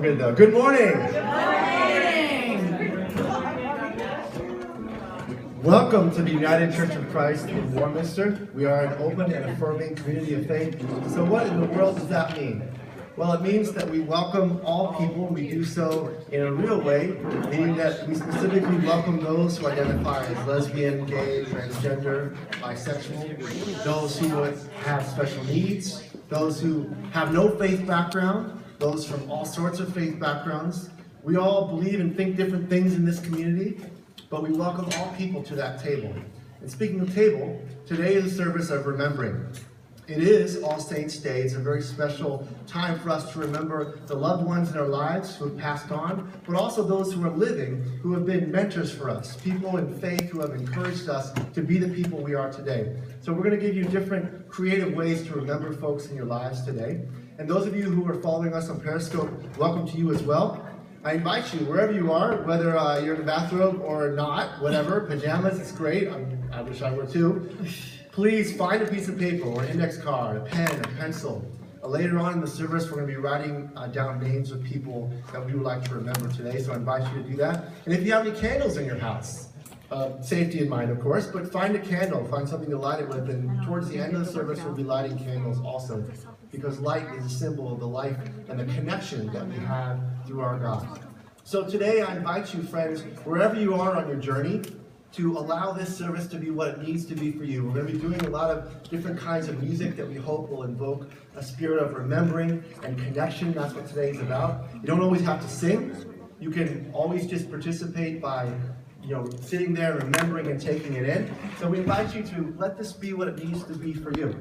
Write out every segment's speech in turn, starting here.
Good though. Good morning. Good morning. Welcome to the United Church of Christ in Warminster. We are an open and affirming community of faith. So what in the world does that mean? Well, it means that we welcome all people. We do so in a real way, meaning that we specifically welcome those who identify as lesbian, gay, transgender, bisexual, those who have special needs, those who have no faith background, those from all sorts of faith backgrounds. We all believe and think different things in this community, but we welcome all people to that table. And speaking of table, today is a service of remembering. It is All Saints' Day. It's a very special time for us to remember the loved ones in our lives who have passed on, but also those who are living, who have been mentors for us, people in faith who have encouraged us to be the people we are today. So we're going to give you different creative ways to remember folks in your lives today. And those of you who are following us on Periscope, welcome to you as well. I invite you, wherever you are, whether you're in a bathrobe or not, whatever, pajamas, it's great. I wish I were too. Please find a piece of paper or an index card, a pen, a pencil. Later on in the service, we're going to be writing down names of people that we would like to remember today, so I invite you to do that. And if you have any candles in your house, safety in mind, of course, but find a candle, find something to light it with, and towards the end of the service, we'll be lighting candles also, because light is a symbol of the life and the connection that we have through our God. So today, I invite you, friends, wherever you are on your journey, to allow this service to be what it needs to be for you. We're going to be doing a lot of different kinds of music that we hope will invoke a spirit of remembering and connection. That's what today is about. You don't always have to sing. You can always just participate by sitting there, remembering and taking it in. So we invite you to let this be what it needs to be for you.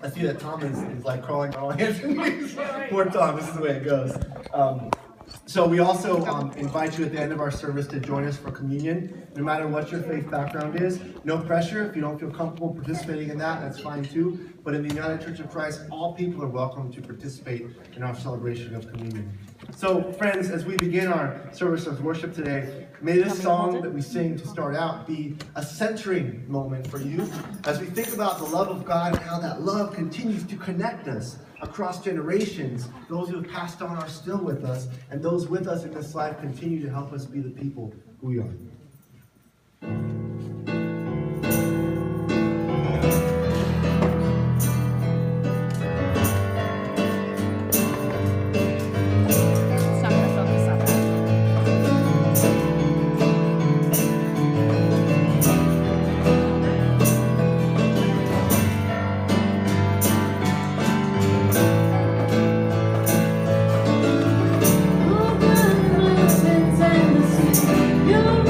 I see that Tom is like crawling on all hands and knees. Poor Tom, this is the way it goes. So we also invite you at the end of our service to join us for communion. No matter what your faith background is, no pressure. If you don't feel comfortable participating in that, that's fine too. But in the United Church of Christ, all people are welcome to participate in our celebration of communion. So friends, as we begin our service of worship today, may this song that we sing to start out be a centering moment for you as we think about the love of God and how that love continues to connect us across generations. Those who have passed on are still with us, and those with us in this life continue to help us be the people who we are. Your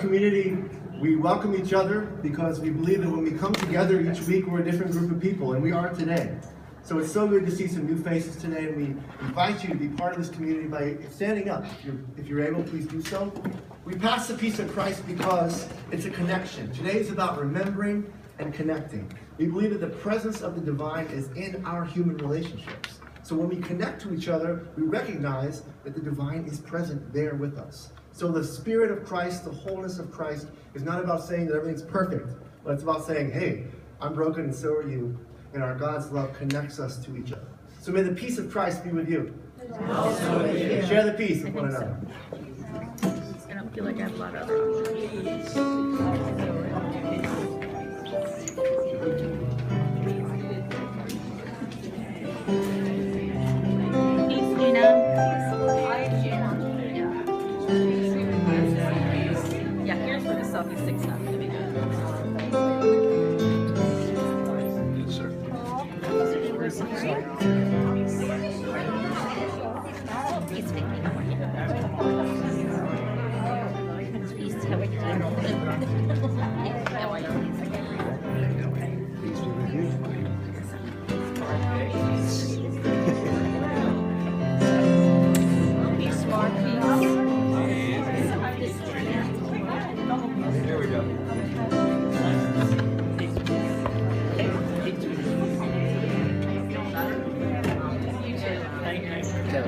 community, we welcome each other because we believe that when we come together each week, we're a different group of people, and we are today. So it's so good to see some new faces today, and we invite you to be part of this community by standing up. If you're able, please do so. We pass the peace of Christ because it's a connection. Today is about remembering and connecting. We believe that the presence of the divine is in our human relationships. So when we connect to each other, we recognize that the divine is present there with us. So the Spirit of Christ, the wholeness of Christ, is not about saying that everything's perfect, but it's about saying, hey, I'm broken and so are you, and our God's love connects us to each other. So may the peace of Christ be with you. Also with you. Share the peace with one another. I don't feel like I have a lot of other options. Yeah, here's where the selfie sticks up.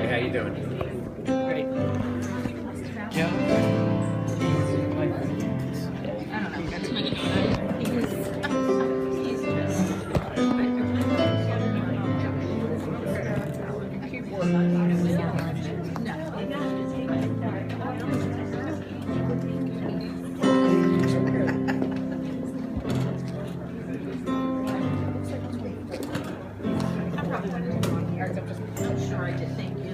How you doing? Great. Yeah. I don't know. Got too many. He's just. I'm just sure I did. Thank you.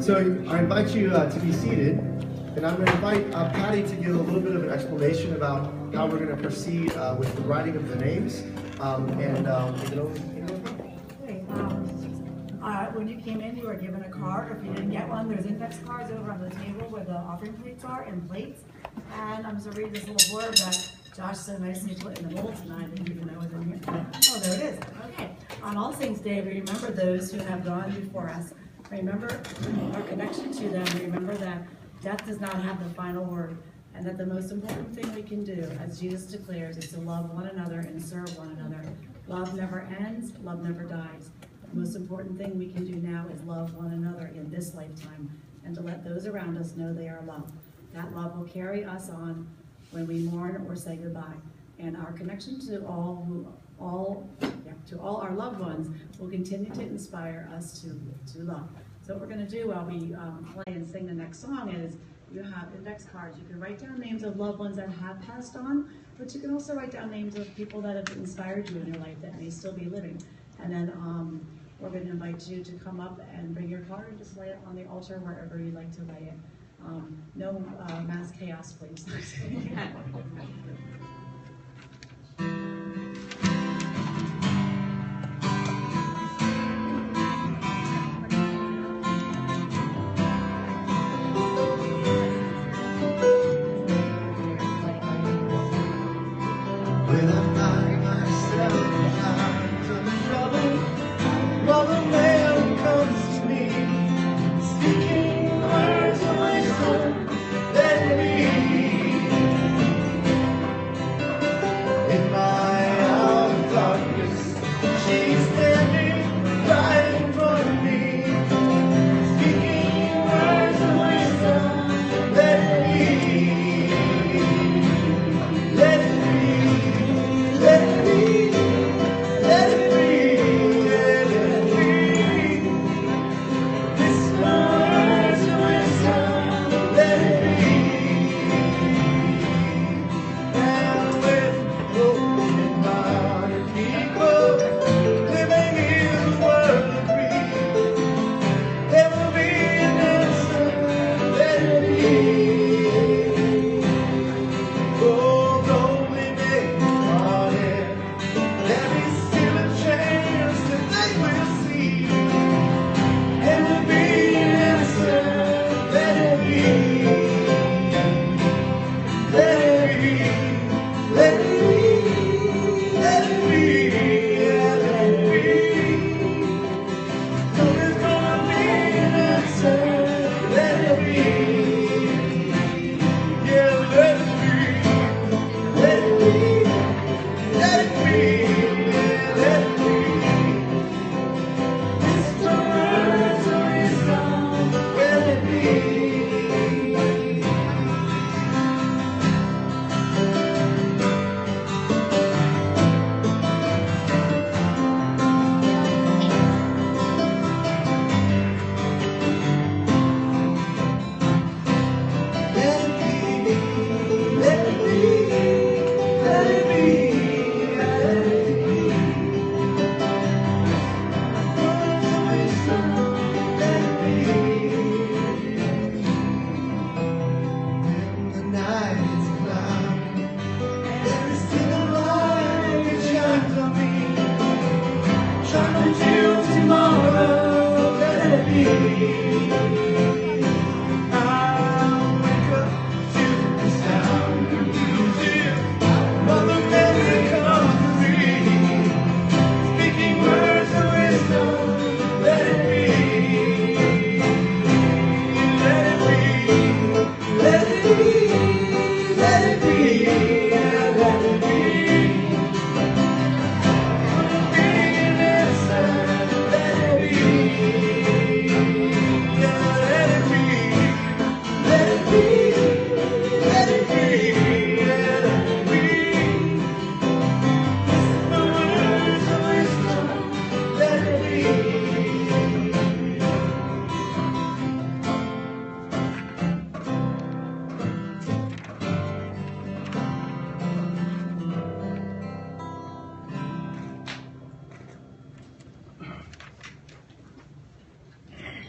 So I invite you to be seated, and I'm going to invite Patty to give a little bit of an explanation about how we're going to proceed with the writing of the names. When you came in, you were given a card. If you didn't get one, there's index cards over on the table where the offering plates are and plates. And I'm just going to read this little blurb that Josh so nicely put in the bowl tonight. I didn't even know it was in here. Oh, there it is. Okay. On All Saints Day, we remember those who have gone before us. Remember our connection to them. Remember that death does not have the final word. And that the most important thing we can do, as Jesus declares, is to love one another and serve one another. Love never ends. Love never dies. The most important thing we can do now is love one another in this lifetime and to let those around us know they are loved. That love will carry us on when we mourn or say goodbye. And our connection to all our loved ones will continue to inspire us to love. So what we're going to do while we play and sing the next song is you have index cards. You can write down names of loved ones that have passed on, but you can also write down names of people that have inspired you in your life that may still be living. And then we're going to invite you to come up and bring your card and just lay it on the altar wherever you'd like to lay it. No mass chaos, please.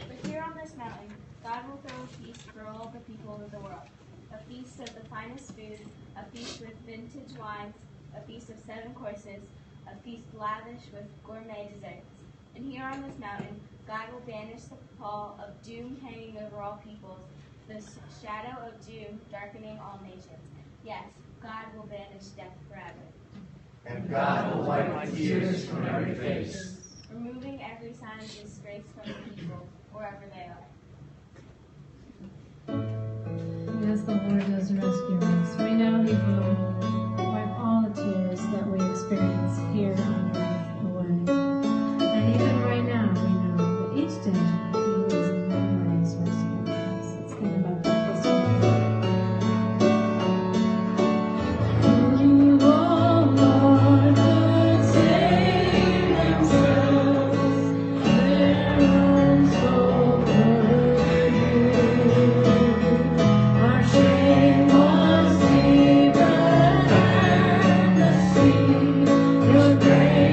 But here on this mountain, God will throw a feast for all the people of the world. A feast of the finest food, a feast with vintage wines, a feast of 7 courses, a feast lavish with gourmet desserts. And here on this mountain, God will banish the pall of doom hanging over all peoples, the shadow of doom darkening all nations. Yes, God will banish death forever. And God will wipe the tears from every face, removing every sign of disgrace from the people, wherever they are. Yes, the Lord does rescue us. We know He will wipe all the tears that we experience here on earth away. And even right now, we know that each day He is in many ways rescuing us. Let's think about that this morning. You, oh Lord, would save themselves, their own soul for you. Our shame was deeper than the sea. Your grace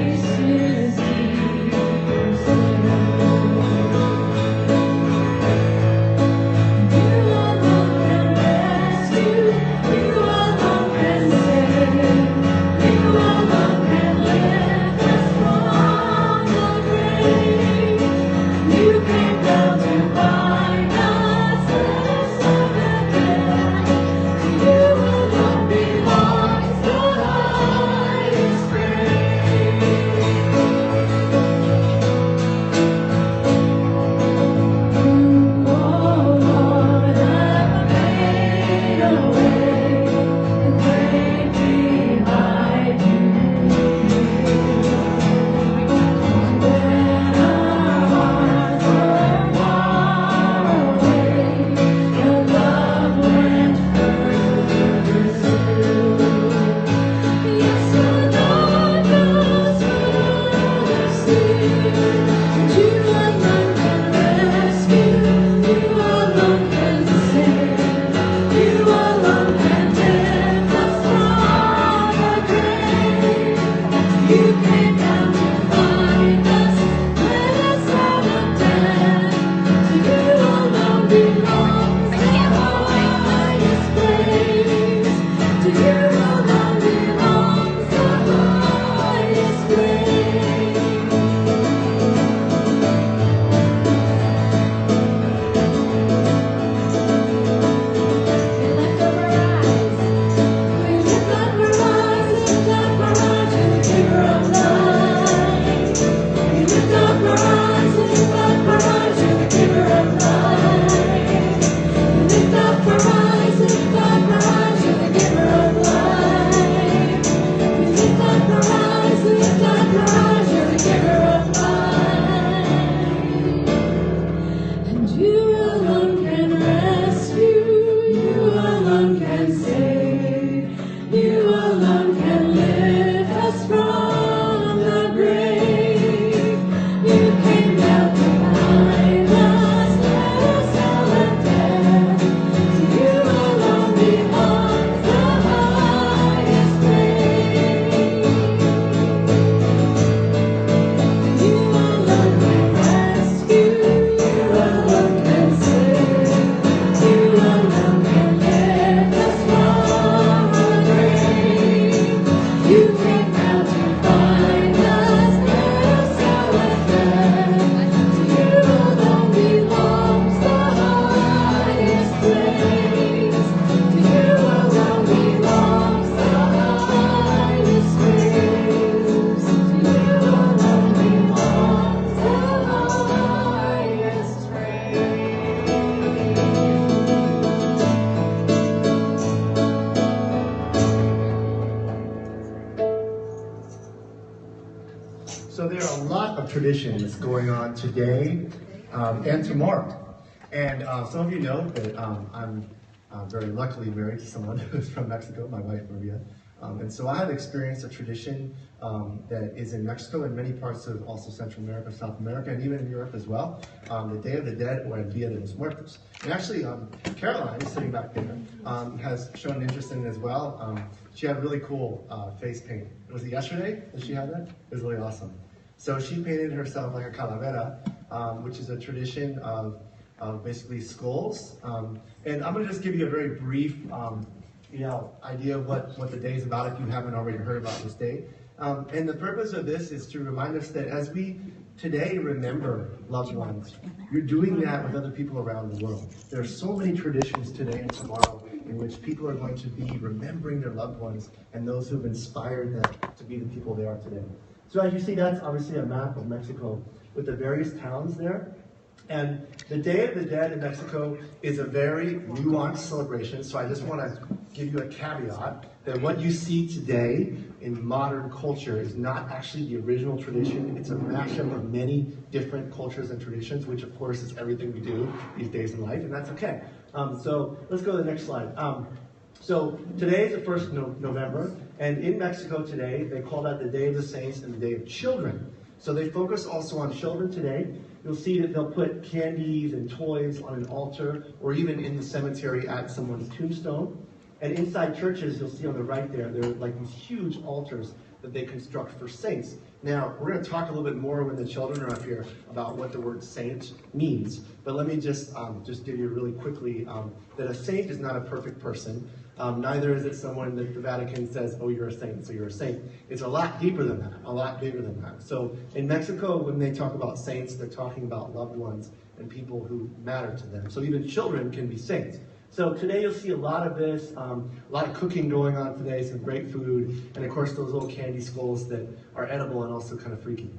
tradition that's going on today and tomorrow. And some of you know that I'm very luckily married to someone who's from Mexico, my wife Maria. And so I have experienced a tradition that is in Mexico and many parts of also Central America, South America, and even in Europe as well, the Day of the Dead, or El Dia de los Muertos. And actually, Caroline, sitting back there, has shown an interest in it as well. She had a really cool face paint. Was it yesterday that she had that? It was really awesome. So she painted herself like a calavera, which is a tradition of basically skulls. And I'm going to just give you a very brief idea of what the day is about if you haven't already heard about this day. And the purpose of this is to remind us that as we today remember loved ones, you're doing that with other people around the world. There are so many traditions today and tomorrow in which people are going to be remembering their loved ones and those who've inspired them to be the people they are today. So as you see, that's obviously a map of Mexico with the various towns there. And the Day of the Dead in Mexico is a very nuanced celebration, so I just want to give you a caveat that what you see today in modern culture is not actually the original tradition. It's a mashup of many different cultures and traditions, which of course is everything we do these days in life, and that's okay. So let's go to the next slide. So today is the 1st November, and in Mexico today, they call that the Day of the Saints and the Day of Children. So they focus also on children today. You'll see that they'll put candies and toys on an altar, or even in the cemetery at someone's tombstone. And inside churches, you'll see on the right there, there are like these huge altars that they construct for saints. Now, we're going to talk a little bit more when the children are up here about what the word saint means. But let me just give you really quickly that a saint is not a perfect person. Neither is it someone that the Vatican says, oh, you're a saint, so you're a saint. It's a lot deeper than that, a lot bigger than that. So in Mexico, when they talk about saints, they're talking about loved ones and people who matter to them. So even children can be saints. So today you'll see a lot of this, a lot of cooking going on today, some great food, and of course those little candy skulls that are edible and also kind of freaky.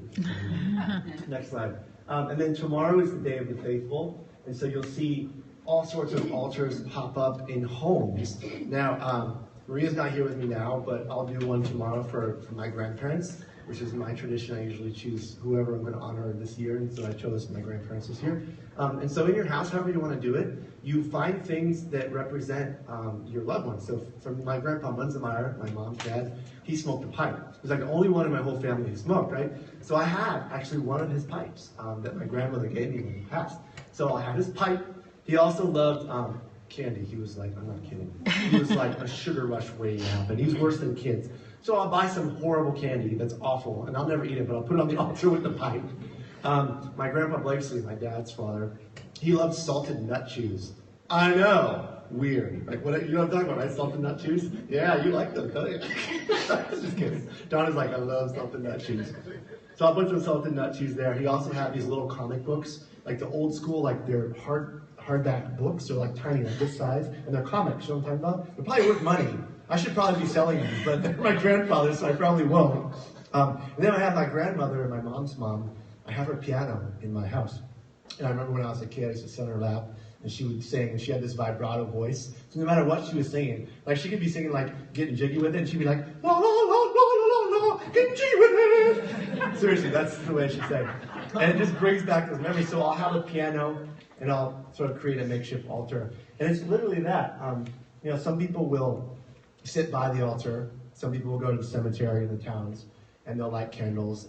Next slide. And then tomorrow is the Day of the Faithful, and so you'll see all sorts of altars pop up in homes. Now, Maria's not here with me now, but I'll do one tomorrow for my grandparents, which is my tradition. I usually choose whoever I'm going to honor this year, and so I chose my grandparents this year. And so in your house, however you want to do it, you find things that represent your loved ones. So from my grandpa Munzemeyer, my mom's dad, he smoked a pipe. He was like the only one in my whole family who smoked, right? So I have actually one of his pipes that my grandmother gave me when he passed. So I have his pipe. He also loved candy. He was like, I'm not kidding. He was like a sugar rush waiting to happen. He was worse than kids. So I'll buy some horrible candy that's awful, and I'll never eat it, but I'll put it on the altar with the pipe. My grandpa Blakesley, my dad's father, he loved salted nut chews. I know, weird. Like, what, you know what I'm talking about, right? Salted nut chews? Yeah, you like them, don't you? Just kidding. Don is like, I love salted nut chews. So I'll put some salted nut chews there. He also had these little comic books, like the old school, like they're hardback books. They're like tiny, like this size, and they're comics. You know what I'm talking about? They're probably worth money. I should probably be selling them, but they're my grandfather, so I probably won't. And then I have my grandmother and my mom's mom. I have her piano in my house. And I remember when I was a kid, I used to sit on her lap, and she would sing, and she had this vibrato voice. So no matter what she was singing, like she could be singing like Getting Jiggy With It, and she'd be like, la la la la la la la, getting jiggy with it. Seriously, that's the way she sang. And it just brings back those memories. So I'll have a piano, and I'll sort of create a makeshift altar. And it's literally that. You know, some people will sit by the altar. Some people will go to the cemetery in the towns, and they'll light candles.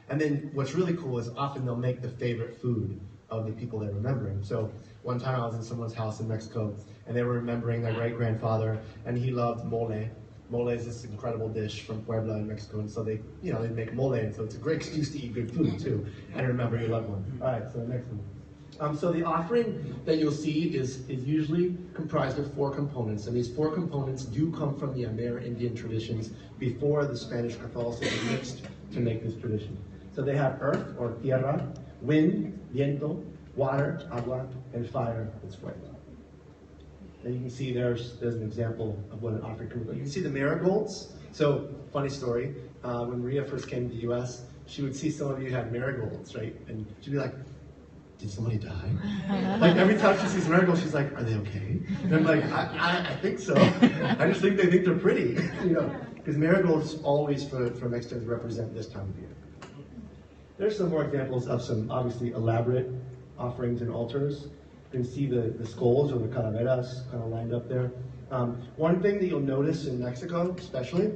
And then what's really cool is often they'll make the favorite food of the people they're remembering. So one time I was in someone's house in Mexico, and they were remembering their great-grandfather, and he loved mole. Mole is this incredible dish from Puebla in Mexico, and so they make mole, and so it's a great excuse to eat good food too, and remember your loved one. All right, so next one. So the offering that you'll see is usually comprised of 4 components, and these 4 components do come from the Amerindian traditions before the Spanish Catholicism mixed to make this tradition. So they have earth, or tierra, wind, viento, water, agua, and fire, it's fuego. And you can see there's an example of what an offering can look like. You can see the marigolds. So, funny story, when Maria first came to the US, she would see some of you had marigolds, right? And she'd be like, did somebody die? Like every time she sees marigolds, she's like, are they okay? And I'm like, I think so. I just think they think they're pretty, you know, because marigolds always for Mexicans represent this time of year. There's some more examples of some obviously elaborate offerings and altars. You can see the skulls or the calaveras kind of lined up there. One thing that you'll notice in Mexico especially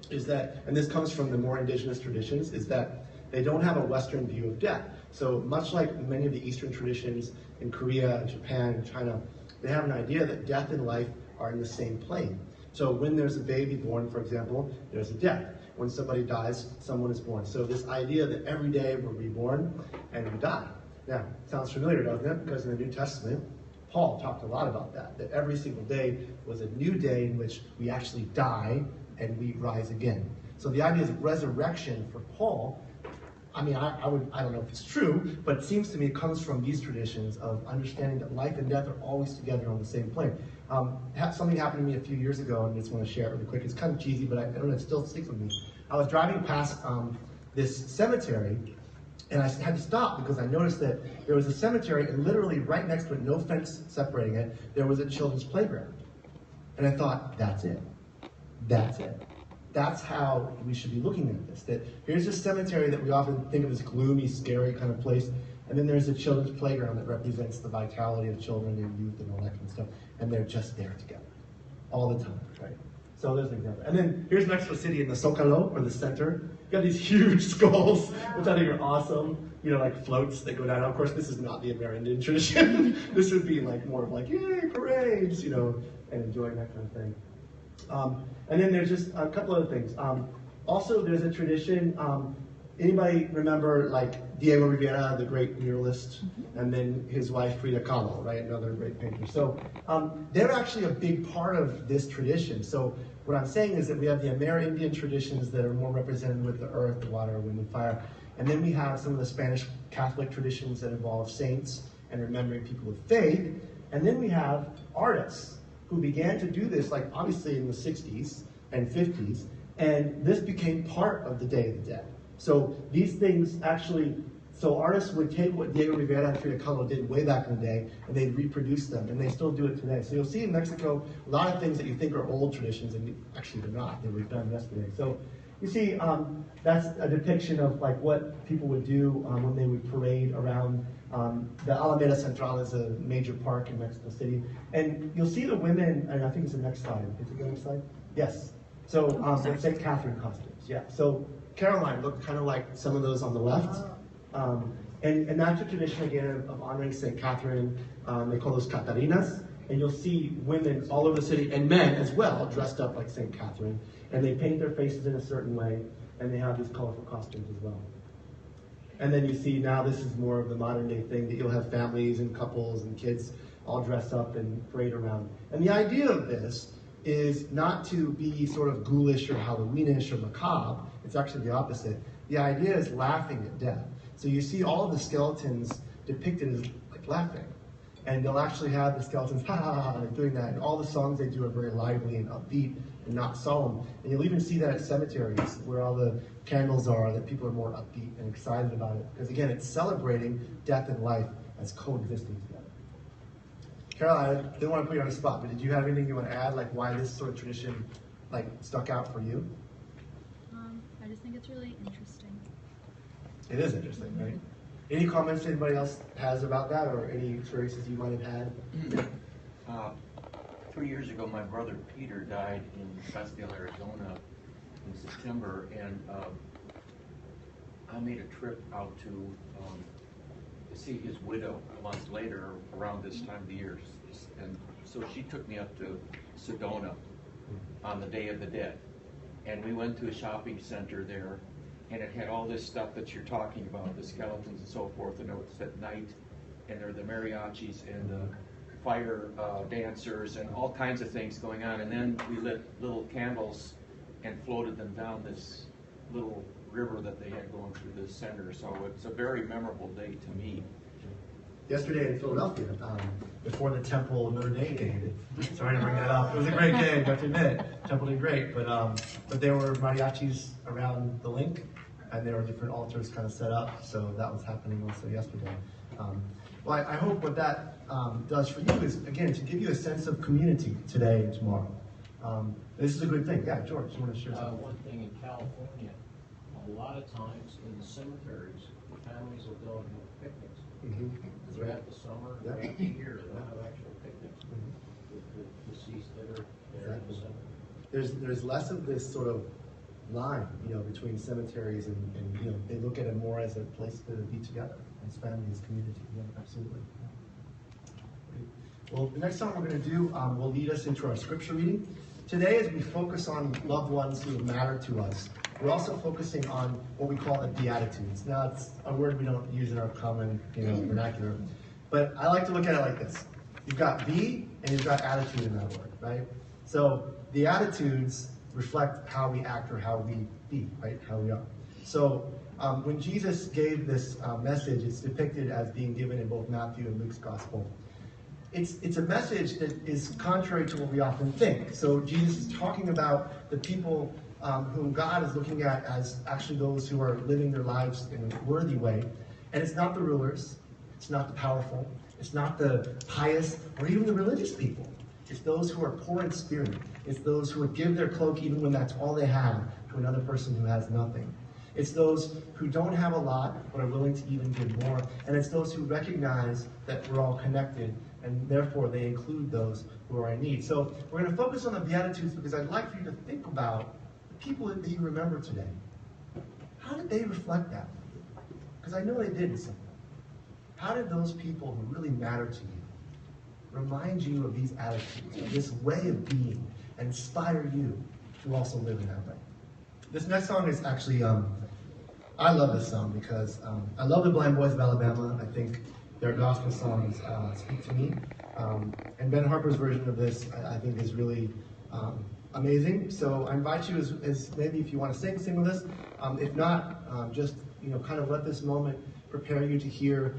is that, and this comes from the more indigenous traditions, is that they don't have a Western view of death. So much like many of the Eastern traditions in Korea, Japan, and China, they have an idea that death and life are in the same plane. So when there's a baby born, for example, there's a death. When somebody dies, someone is born. So this idea that every day we're reborn and we die. Now, sounds familiar, doesn't it? Because in the New Testament, Paul talked a lot about that every single day was a new day in which we actually die and we rise again. So the idea of resurrection for Paul, I mean, I don't know if it's true, but it seems to me it comes from these traditions of understanding that life and death are always together on the same plane. Something happened to me a few years ago, and I just want to share it really quick. It's kind of cheesy, but I don't know, it still sticks with me. I was driving past this cemetery, and I had to stop because I noticed that there was a cemetery, and literally right next to it, no fence separating it, there was a children's playground. And I thought, that's it. That's it. That's how we should be looking at this. That here's a cemetery that we often think of as gloomy, scary kind of place, and then there's a children's playground that represents the vitality of children and youth and all that kind of stuff, and they're just there together, all the time, right? So there's an example. And then here's Mexico City in the Zócalo, or the center. You got these huge skulls, which I think are awesome, you know, like floats that go down. Of course, this is not the Amerindian tradition. This would be like more of like, yay, parades, you know, and enjoying that kind of thing. And then there's just a couple other things. Also, there's a tradition, anybody remember like Diego Rivera, the great muralist, and then his wife Frida Kahlo, right, another great painter. So they're actually a big part of this tradition. So what I'm saying is that we have the Amerindian traditions that are more represented with the earth, the water, wind, and fire. And then we have some of the Spanish Catholic traditions that involve saints and remembering people of faith. And then we have artists who began to do this, like obviously in the 60s and 50s, and this became part of the Day of the Dead. So these things actually, so artists would take what Diego Rivera and Frida Kahlo did way back in the day, and they'd reproduce them, and they still do it today. So you'll see in Mexico a lot of things that you think are old traditions, and actually they're not. They were done yesterday. So you see, that's a depiction of like what people would do when they would parade around. The Alameda Central is a major park in Mexico City. And you'll see the women, and I think it's the next slide. Is it the next slide? Yes. So the St. Catherine costumes, yeah. So Caroline looked kind of like some of those on the left. And that's a tradition, again, of honoring St. Catherine. They call those Catarinas. And you'll see women all over the city, and men as well, dressed up like St. Catherine. And they paint their faces in a certain way, and they have these colorful costumes as well. And then you see now this is more of the modern day thing that you'll have families and couples and kids all dress up and parade around. And the idea of this is not to be sort of ghoulish or Halloweenish or macabre. It's actually the opposite. The idea is laughing at death. So you see all of the skeletons depicted as like laughing. And they'll actually have the skeletons, ha ha ha, like doing that. And all the songs they do are very lively and upbeat and not solemn. And you'll even see that at cemeteries where all the candles are, that people are more upbeat and excited about it. Because again, it's celebrating death and life as coexisting together. Carol, I didn't want to put you on the spot, but did you have anything you want to add, like why this sort of tradition like stuck out for you? I just think it's really interesting. It is interesting, right? Any comments anybody else has about that, or any experiences you might have had? 3 years ago, my brother Peter died in Scottsdale, Arizona in September, and I made a trip out to see his widow months later around this time of the year. And so she took me up to Sedona on the Day of the Dead. And we went to a shopping center there, and it had all this stuff that you're talking about, the skeletons and so forth, and it was at night, and there were the mariachis and the fire dancers and all kinds of things going on. And then we lit little candles and floated them down this little river that they had going through the center. So it's a very memorable day to me. Yesterday in Philadelphia, before the Temple Notre Dame game. Sorry to bring that up. It was a great game, I have to admit. Temple did great, but there were mariachis around the link, and there were different altars kind of set up, so that was happening also yesterday. Well, I hope what that does for you is, again, to give you a sense of community today and tomorrow. This is a good thing. Yeah, George, you want to share something? One thing in California, a lot of times in the cemeteries, families will go and have picnics. Throughout the summer, Yeah. throughout the year, they'll have actual picnics with the deceased that are there in the cemetery. There's less of this sort of line, between cemeteries and they look at it more as a place to be together as family, as community. Yeah, absolutely. Great. Well, the next song we're going to do will lead us into our scripture reading. Today, as we focus on loved ones who matter to us, we're also focusing on what we call a beatitudes. Now, it's a word we don't use in our common, vernacular, but I like to look at it like this. You've got be and you've got attitude in that word, right? So the attitudes reflect how we act or how we be, right? How we are. So when Jesus gave this message, it's depicted as being given in both Matthew and Luke's gospel. It's a message that is contrary to what we often think. So Jesus is talking about the people whom God is looking at as actually those who are living their lives in a worthy way. And it's not the rulers, it's not the powerful, it's not the pious, or even the religious people. It's those who are poor in spirit. It's those who would give their cloak even when that's all they have to another person who has nothing. It's those who don't have a lot but are willing to even give more. And it's those who recognize that we're all connected and therefore they include those who are in need. So we're going to focus on the Beatitudes because I'd like for you to think about the people that you remember today. How did they reflect that? Because I know they did in some way. How did those people who really matter to you remind you of these attitudes, of this way of being, and inspire you to also live in that way? This next song is actually, I love this song because I love the Blind Boys of Alabama. I think their gospel songs speak to me. And Ben Harper's version of this, I think, is really amazing. So I invite you, as maybe if you want to sing with us. If not, just kind of let this moment prepare you to hear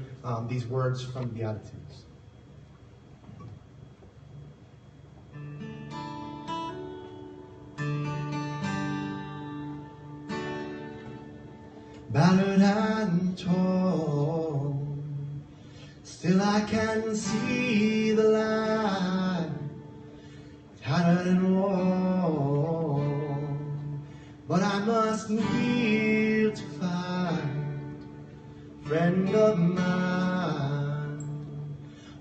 these words from the Beatitudes. Battered and torn, still I can see the light, tattered and worn, but I must kneel to find, friend of mine,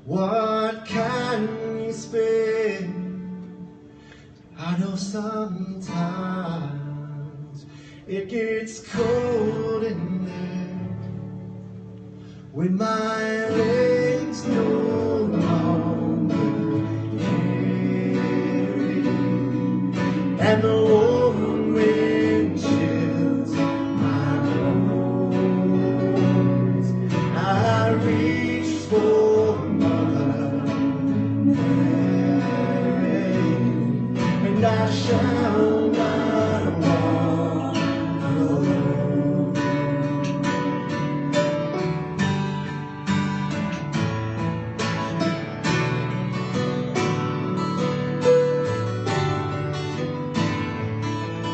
what can you spare? I know sometimes it gets cold in there when my legs no longer carry, and the warm wind chills my bones. I reach for Mother Mary, and I shall not walk alone.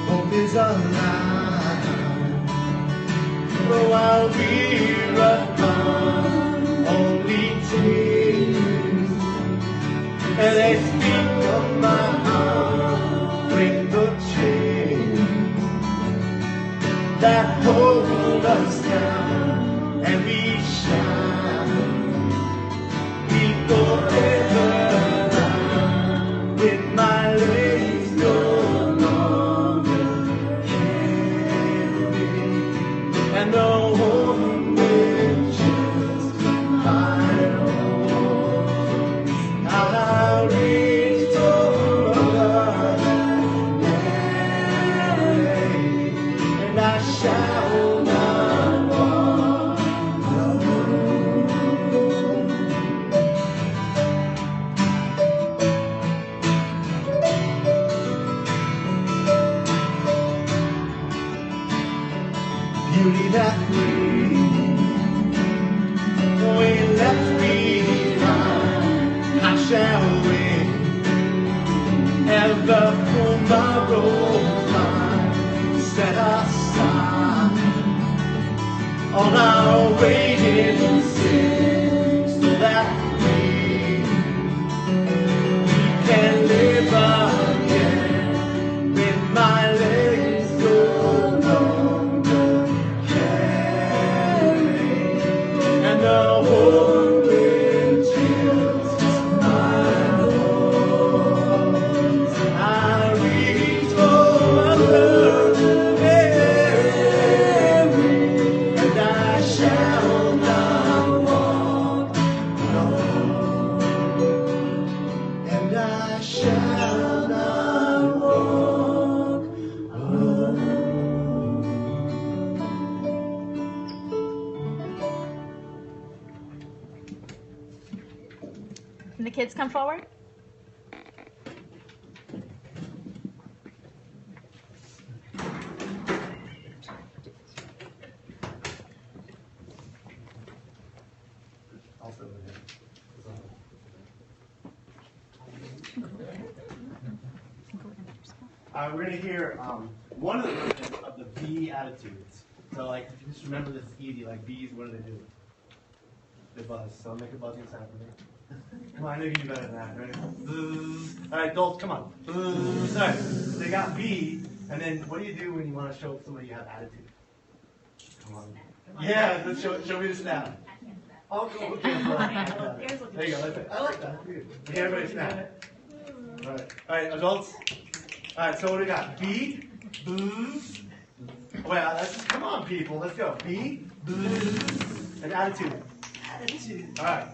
Hope is alive, though I'll be upon only tears, and they speak of my heart with the chains that hold us down, and we shine, we forever now, with my legs no longer carry, and the warm wind chills my bones. I'll reach for Mary, and I shall not walk alone. Beauty that we left behind, how shall we ever tomorrow find set aside on our waiting sin, so that we can live again with my legs no longer Can the kids come forward? Also over here. We're going to hear one of the versions of the B attitudes. So, like, just remember this is easy. Like, B's, what do they do? They buzz. So, make a buzzing sound for me. Come on, I know you can do better than that, right? Buzz. All right, adults, come on. Buzz. All right, so they got B, and then what do you do when you want to show somebody you have attitude? Come on. Yeah, let's show me the snap. Oh, cool. Okay. There you go. I like that. Okay, everybody snap. All right, adults. All right, so what do we got? B, booze. Well, come on, people. Let's go. B, booze, and attitude. Attitude. All right.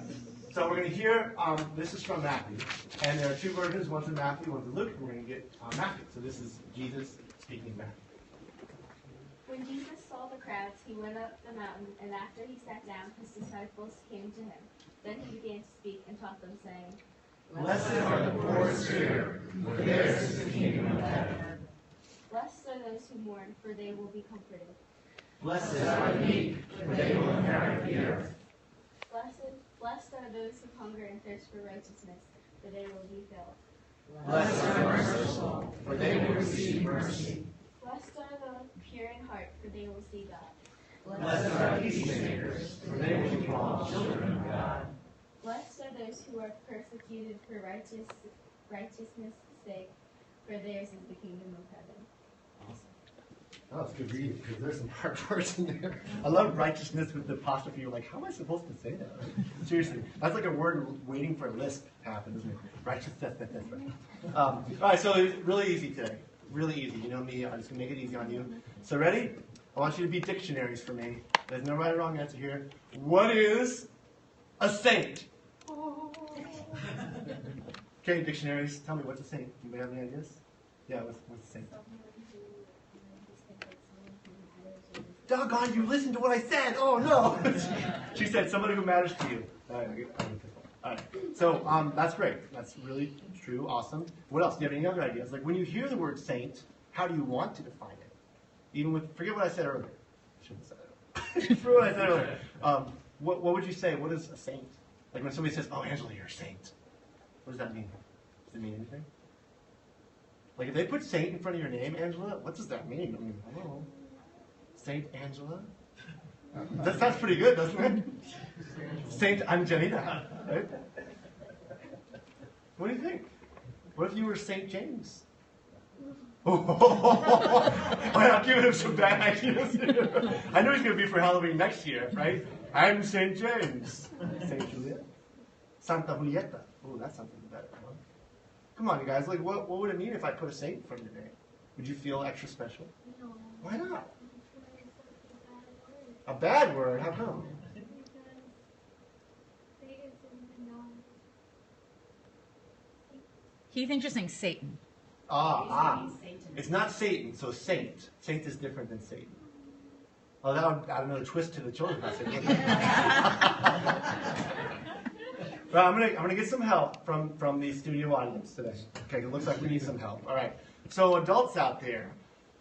So we're going to hear, this is from Matthew. And there are two versions. One's in Matthew, one's in Luke. We're going to get Matthew. So this is Jesus speaking Matthew. When Jesus saw the crowds, he went up the mountain, and after he sat down, his disciples came to him. Then he began to speak and taught them, saying, Blessed are the poor in spirit, for theirs is the kingdom of heaven. Blessed are those who mourn, for they will be comforted. Blessed are the meek, for they will inherit the earth. Blessed are those who hunger and thirst for righteousness, for they will be filled. Blessed are the merciful, for they will receive mercy. Blessed are the pure in heart, for they will see God. Blessed are peacemakers, for they will be called children of God. Blessed are those who are persecuted for righteousness' sake, for theirs is the kingdom of heaven. Oh, it's good reading, because there's some hard words in there. I love righteousness with the apostrophe. You're like, how am I supposed to say that? Seriously, that's like a word waiting for a lisp to happen, isn't it? Righteousness, that's right. All right, so it's really easy today. Really easy. You know me, I'm just going to make it easy on you. So ready? I want you to be dictionaries for me. There's no right or wrong answer here. What is a saint? Okay, dictionaries, tell me, what's a saint? Anybody have any ideas? Yeah, what's a saint? Doggone, you listened to what I said. Oh, no. She said somebody who matters to you. All right. So that's great. That's really true. Awesome. What else? Do you have any other ideas? Like when you hear the word saint, how do you want to define it? Even with, forget what I said earlier. I shouldn't have said it. Forget what I said earlier. What would you say? What is a saint? Like when somebody says, oh, Angela, you're a saint. What does that mean? Does it mean anything? Like if they put saint in front of your name, Angela, what does that mean? I mean, hello. Saint Angela? That sounds pretty good, doesn't it? Saint Angelina, right? What do you think? What if you were Saint James? I'm giving him some bad ideas. I know he's going to be for Halloween next year, right? I'm Saint James. Saint Juliet? Santa Julieta. Oh, that's something better. Huh? Come on, you guys. Like, what would it mean if I put a saint in front of your name? Would you feel extra special? No. Why not? A bad word? How come? He thinks you're saying Satan. It's not Satan, so saint. Saint is different than Satan. Well, that would add another twist to the children's message. Well, I'm gonna get some help from the studio audience today. Okay, it looks like we need some help. All right. So adults out there,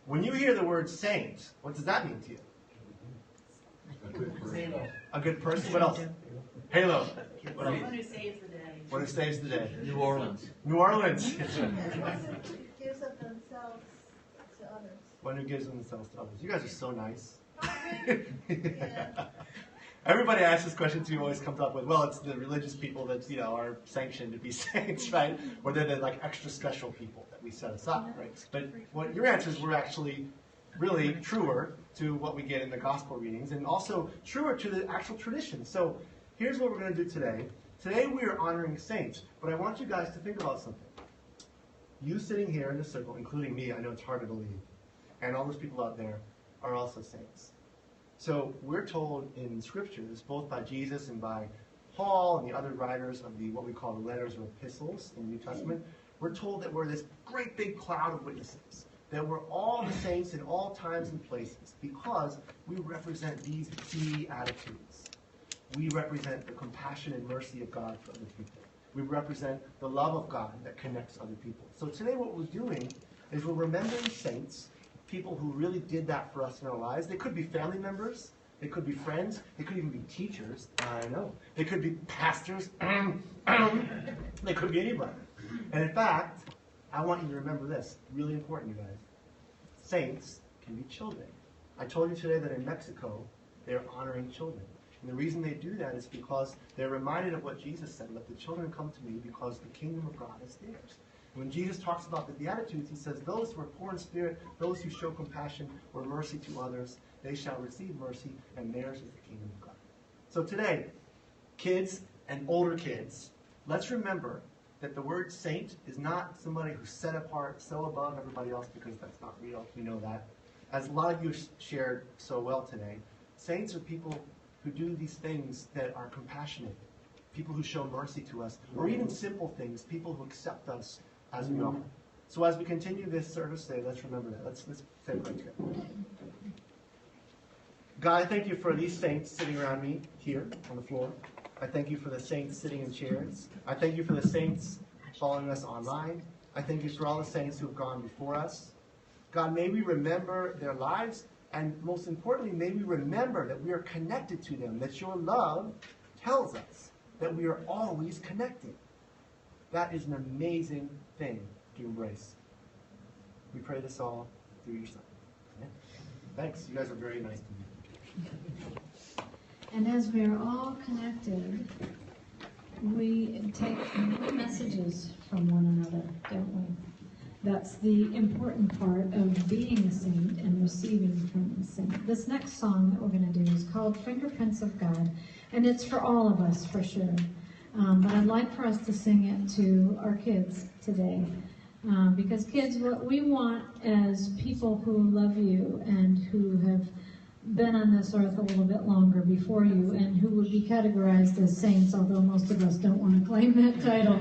when you hear the word saint, what does that mean to you? A good person. What else? Halo. What else? One who saves the day. One who saves the day. New Orleans. New Orleans. Gives of themselves to others. One who gives themselves to others. You guys are so nice. Everybody asks this question too, always comes up with, well, it's the religious people that, you know, are sanctioned to be saints, right? Or they're the like extra special people that we set aside, right? But what your answers were actually really truer to what we get in the gospel readings and also truer to the actual tradition. So here's what we're going to do today. Today we are honoring saints, but I want you guys to think about something. You sitting here in the circle, including me, I know it's hard to believe, and all those people out there are also saints. So we're told in scriptures, both by Jesus and by Paul and the other writers of the what we call the letters or epistles in the New Testament, we're told that we're this great big cloud of witnesses, that we're all the saints in all times and places because we represent these key attitudes. We represent the compassion and mercy of God for other people. We represent the love of God that connects other people. So today what we're doing is we're remembering saints, people who really did that for us in our lives. They could be family members. They could be friends. They could even be teachers. I know. They could be pastors. They could be anybody. And in fact, I want you to remember this. Really important, you guys. Saints can be children. I told you today that in Mexico, they're honoring children. And the reason they do that is because they're reminded of what Jesus said, let the children come to me because the kingdom of God is theirs. When Jesus talks about the Beatitudes, he says, those who are poor in spirit, those who show compassion or mercy to others, they shall receive mercy, and theirs is the kingdom of God. So today, kids and older kids, let's remember that the word saint is not somebody who's set apart, so above everybody else, because that's not real. We know that. As a lot of you shared so well today, saints are people who do these things that are compassionate, people who show mercy to us, or even simple things, people who accept us as we are. So as we continue this service today, let's remember that. Let's say a prayer together. God, I thank you for these saints sitting around me here on the floor. I thank you for the saints sitting in chairs. I thank you for the saints following us online. I thank you for all the saints who have gone before us. God, may we remember their lives, and most importantly, may we remember that we are connected to them, that your love tells us that we are always connected. That is an amazing thing to embrace. We pray this all through your Son. Amen. Thanks. You guys are very nice to me. And as we are all connected, we take messages from one another, don't we? That's the important part of being a saint and receiving from a saint. This next song that we're going to do is called Fingerprints of God, and it's for all of us, for sure. But I'd like for us to sing it to our kids today. Because kids, what we want as people who love you and who have been on this earth a little bit longer before you and who would be categorized as saints, although most of us don't want to claim that title,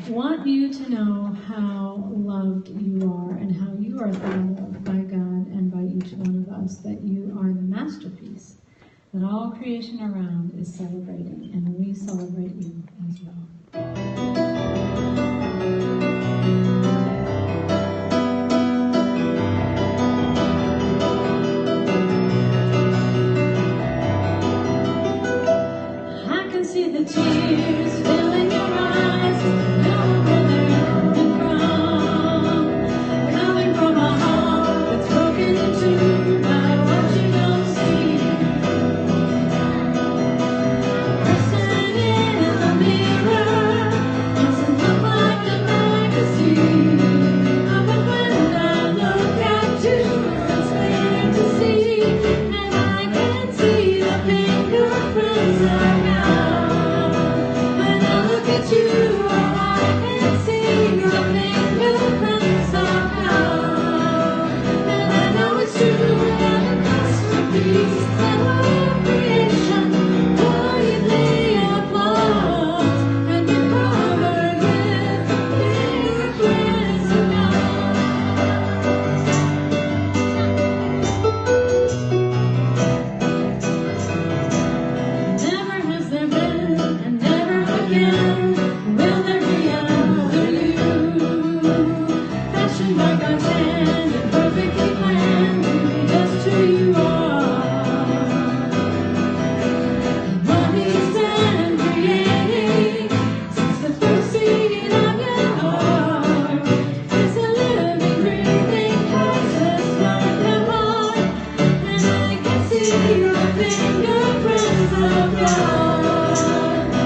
want you to know how loved you are and how you are thought of by God and by each one of us, that you are the masterpiece that all creation around is celebrating, and we celebrate you as well. The tears filling your eyes, know where they're coming from a heart that's broken in two by what you don't see. Person in the mirror doesn't look like a magazine, but when I look at you, it's clear to see, and I can see the fingerprints of God. You, I can see your fingerprints of God, and I know it's true that a masterpiece that all creation, for you lay applause, and you're covered with the fingerprints of God. Never has there been, and never again will there be another you, fashioned by God's hand and perfectly planned to be just who you are. And what He's been creating since the first seed of your heart is a living, breathing process like the heart, and I can see your fingerprints of God.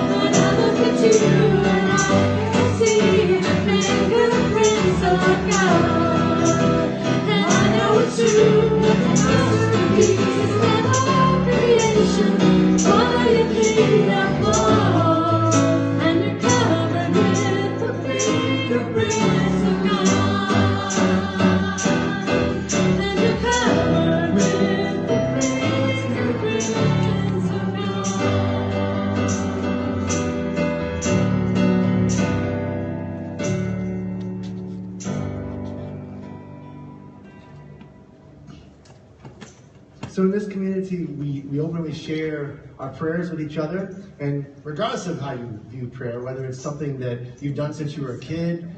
When I look at you, and I can see the fingerprints of God, and I know it's true that the masterpiece that all creation, why you need applause, and you're covered with the fingerprints of God, and you're covered with the fingerprints of God. So in this community, we we openly share our prayers with each other, and regardless of how you view prayer, whether it's something that you've done since you were a kid,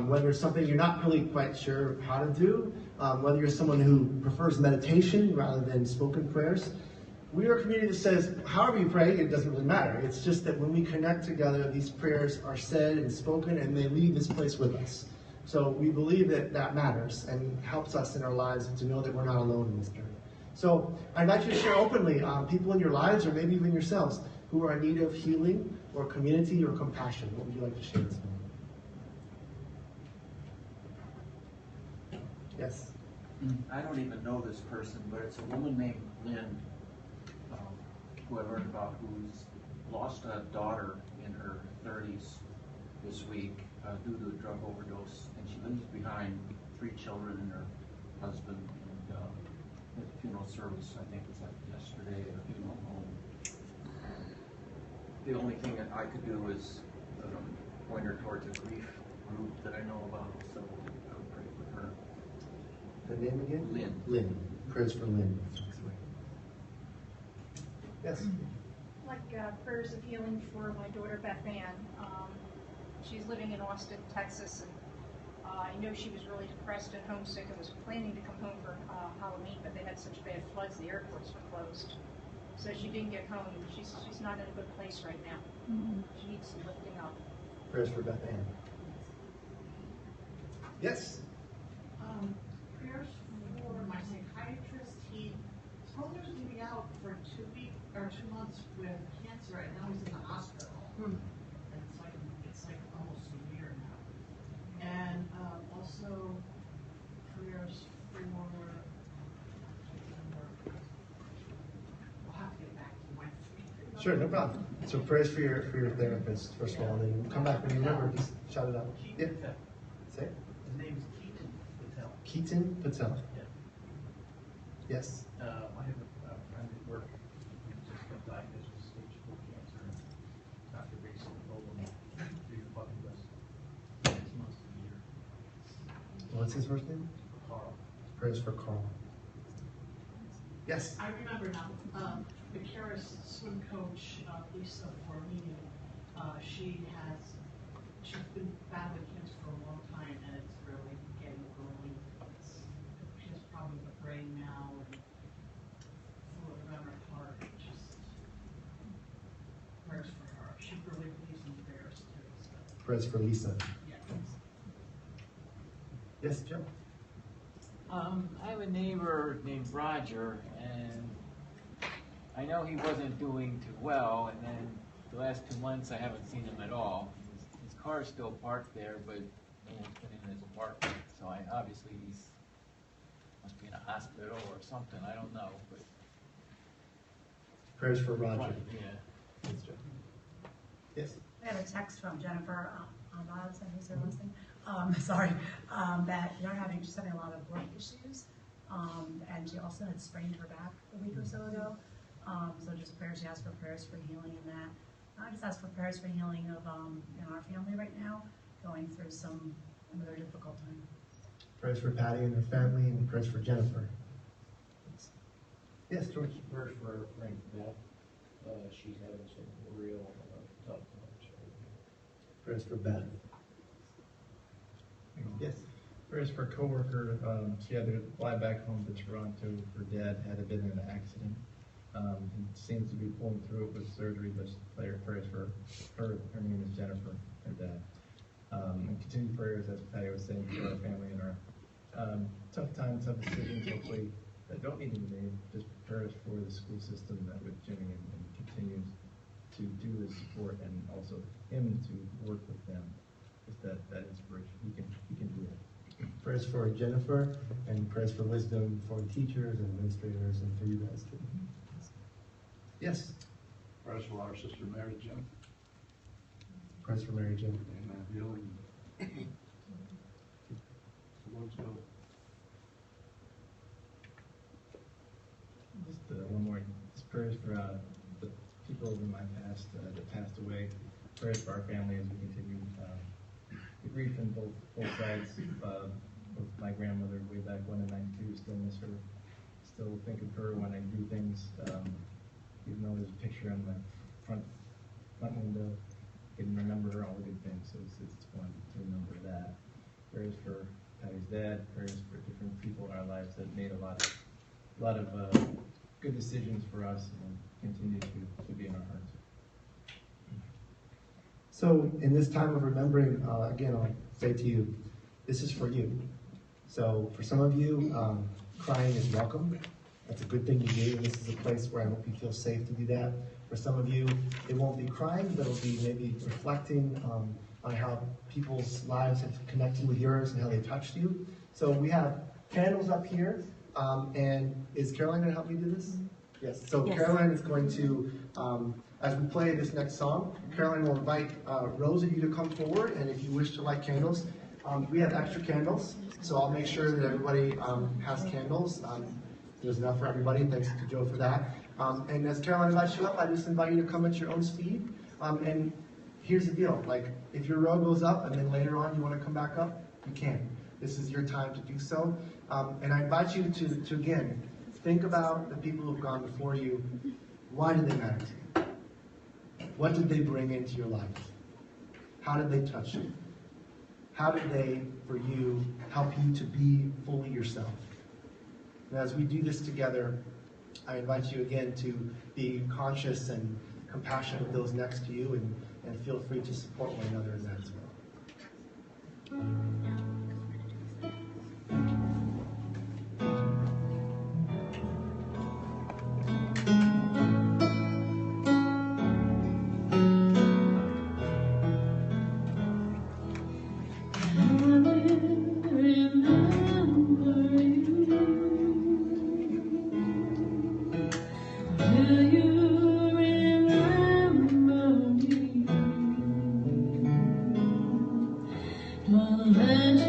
whether it's something you're not really quite sure how to do, whether you're someone who prefers meditation rather than spoken prayers, we are a community that says, however you pray, it doesn't really matter. It's just that when we connect together, these prayers are said and spoken, and they leave this place with us. So we believe that that matters and helps us in our lives to know that we're not alone in this journey. So I invite you to share openly people in your lives, or maybe even yourselves, who are in need of healing or community or compassion. What would you like to share this morning? Yes? I don't even know this person, but it's a woman named Lynn, who I learned about, who's lost a daughter in her 30s this week due to a drug overdose, and she leaves behind 3 children and her husband. And the funeral service, I think, was yesterday at a funeral home. The only thing that I could do is point her towards a grief group that I know about, so I would pray for her. The name again? Lynn. Lynn. Prayers for Lynn. Yes? Like prayers of healing for my daughter Beth Ann. She's living in Austin, Texas, and I know she was really depressed and homesick and was planning to come home for Halloween, but they had such bad floods, the airports were closed. So she didn't get home. She's not in a good place right now. Mm-hmm. She needs some lifting up. Prayers for Beth Ann. Yes? Prayers for my psychiatrist. He told me to be out for 2 weeks or 2 months with cancer, and now he's in the hospital. And it's like almost a year now. And also prayers for. I'll have to get back to my. Sure, no problem. So prayers for your therapist, first of all, and then come back when you remember, just shout it out. Yeah. Say it. His name is Keaton Patel. Keaton Patel. Yeah. Yes. I have a friend at work who just got diagnosed with stage 4 cancer. And Dr. Basin told him to do your bucket list 6 months to a year. What's his first name? Carl. Prayers for Carl. Yes. I remember now. The Karis swim coach, Lisa Formini, she's been battling cancer for a long time, and it's really getting early. She has problems with brain now and fluid around her heart. Just prayers for her. She really believes in prayers too. So. Prayers for Lisa. Yeah. Yes, Joe. I have a neighbor named Roger, and I know he wasn't doing too well, and then the last 2 months I haven't seen him at all. His car's still parked there, but no one's been in his apartment, so obviously he's must be in a hospital or something, I don't know. But Prayers for Roger. Yeah. Yes, Joe. Yes. I have a text from Jennifer Ahmad, who's there listening. Sorry, that she's having a lot of work issues, and she also had sprained her back a week or so ago. So just prayers, she asked for prayers for healing in that. I just asked for prayers for healing of in our family right now, going through another difficult time. Prayers for Patty and her family, and prayers for Jennifer. Yes, George. Prayers for Frank Beth. She's having some real tough times. Prayers for Beth. Yes. Prayers for a coworker. She had to fly back home to Toronto. Her dad had been in an accident. He seems to be pulling through it with surgery, but prayers for her. Her name is Jennifer, her dad. And continued prayers, as Patty was saying, for our family and our tough times, tough decisions, hopefully, that don't need to be made. Just prayers for the school system that with Jimmy and continues to do his support, and also him to work with them. Just that inspiration. He can do it. Prayers for Jennifer, and prayers for wisdom for teachers and administrators, and for you guys too. Yes. Prayers for our sister Mary Jim. Prayers for Mary Jim. Amen. Healing. The Lord's will. Just one more. Just prayers for the people in my past that passed away. Prayers for our family as we continue the grief in both sides. Both my grandmother way back when in '92, still miss her. Still think of her when I do things even though there's a picture on the front window, you can remember all the good things. So it's fun to remember that. Prayers for Patty's dad, prayers for different people in our lives that made a lot of good decisions for us and continue to be in our hearts. So in this time of remembering, again, I'll say to you, this is for you. So for some of you, crying is welcome. That's a good thing to do. This is a place where I hope you feel safe to do that. For some of you, it won't be crying, but it'll be maybe reflecting on how people's lives have connected with yours and how they touched you. So we have candles up here. And is Caroline going to help me do this? Yes. So yes. Caroline is going to, as we play this next song, Caroline will invite rows of you to come forward, and if you wish to light candles, we have extra candles, so I'll make sure that everybody has candles. There's enough for everybody. Thanks to Joe for that. And as Caroline invites you up, I just invite you to come at your own speed. And here's the deal: like, if your row goes up, and then later on you want to come back up, you can. This is your time to do so. And I invite you to again, think about the people who've gone before you. Why did they matter to you? What did they bring into your life? How did they touch you? How did they, for you, help you to be fully yourself? And as we do this together, I invite you again to be conscious and compassionate with those next to you, and feel free to support one another in that as well. Let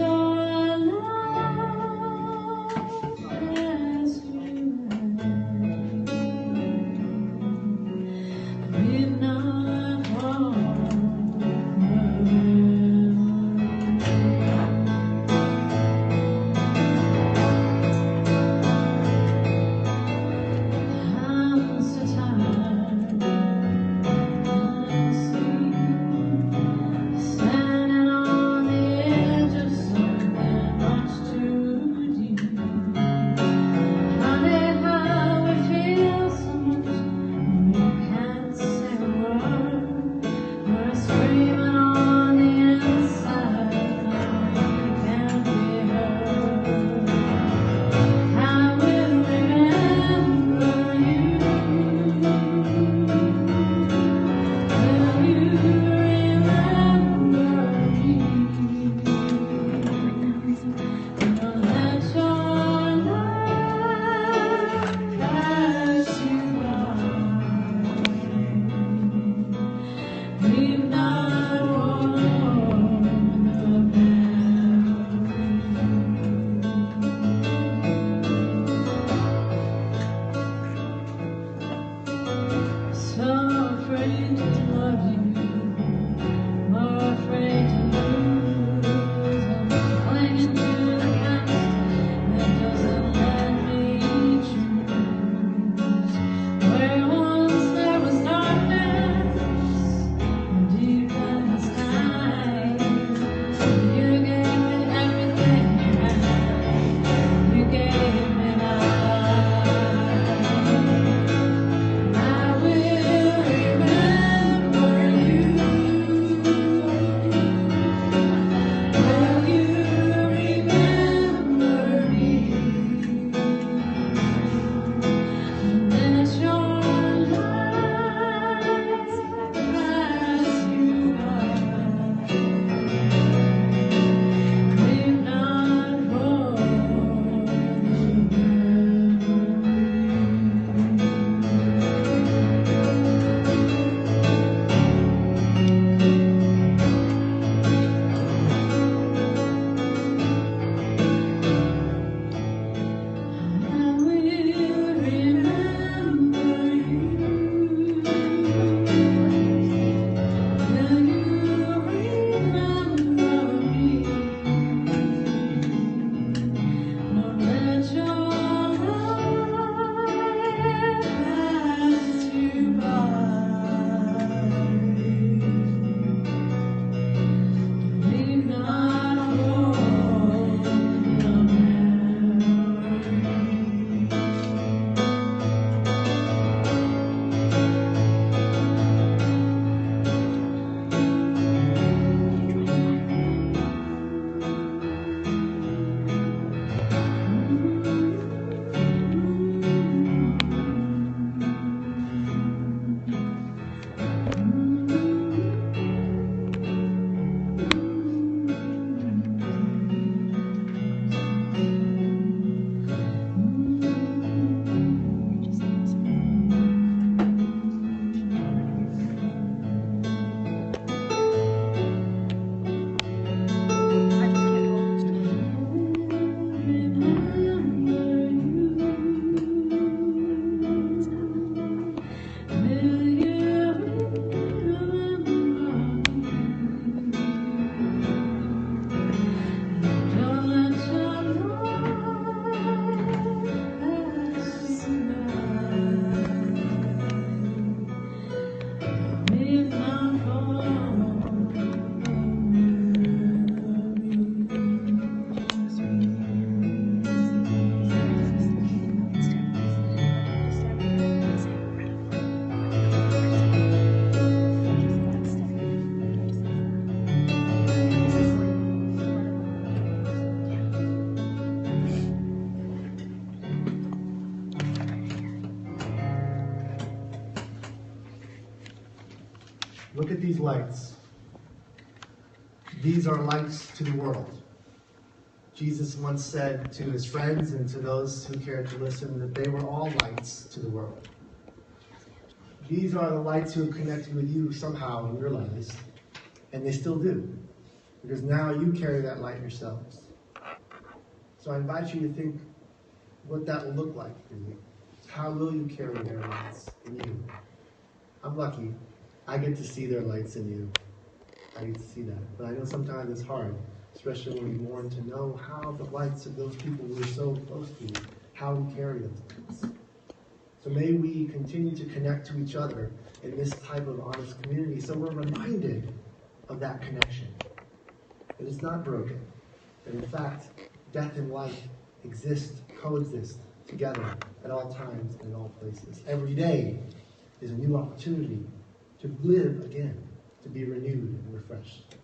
Look at these lights. These are lights to the world. Jesus once said to his friends and to those who cared to listen that they were all lights to the world. These are the lights who have connected with you somehow in your lives, and they still do, because now you carry that light yourselves. So I invite you to think what that will look like for you. How will you carry their lights in you? I'm lucky. I get to see their lights in you. I get to see that. But I know sometimes it's hard, especially when we mourn, to know how the lights of those people who are so close to you, how we carry those lights. So may we continue to connect to each other in this type of honest community so we're reminded of that connection. That it's not broken. That in fact, death and life exist, coexist together at all times and in all places. Every day is a new opportunity to live again, to be renewed and refreshed.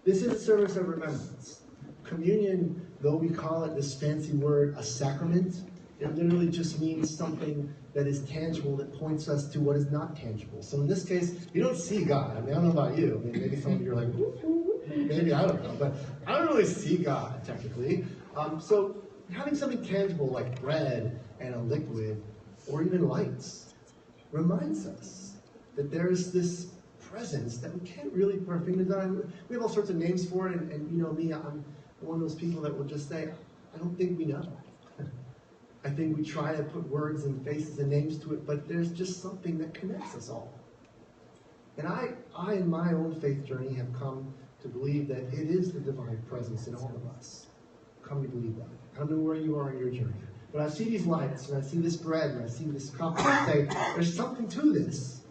This is a service of remembrance. Communion, though we call it this fancy word, a sacrament, it literally just means something that is tangible, that points us to what is not tangible. So in this case, you don't see God. I mean, I don't know about you. I mean, maybe some of you are like, maybe, I don't know. But I don't really see God, technically. So having something tangible like bread and a liquid, or even lights, reminds us that there's this presence that we can't really put our fingers on. We have all sorts of names for it, and you know me, I'm one of those people that will just say, I don't think we know. I think we try to put words and faces and names to it, but there's just something that connects us all. And I in my own faith journey have come to believe that it is the divine presence in all of us. Come to believe that. I don't know where you are in your journey, but I see these lights, and I see this bread, and I see this cup, and I say, there's something to this.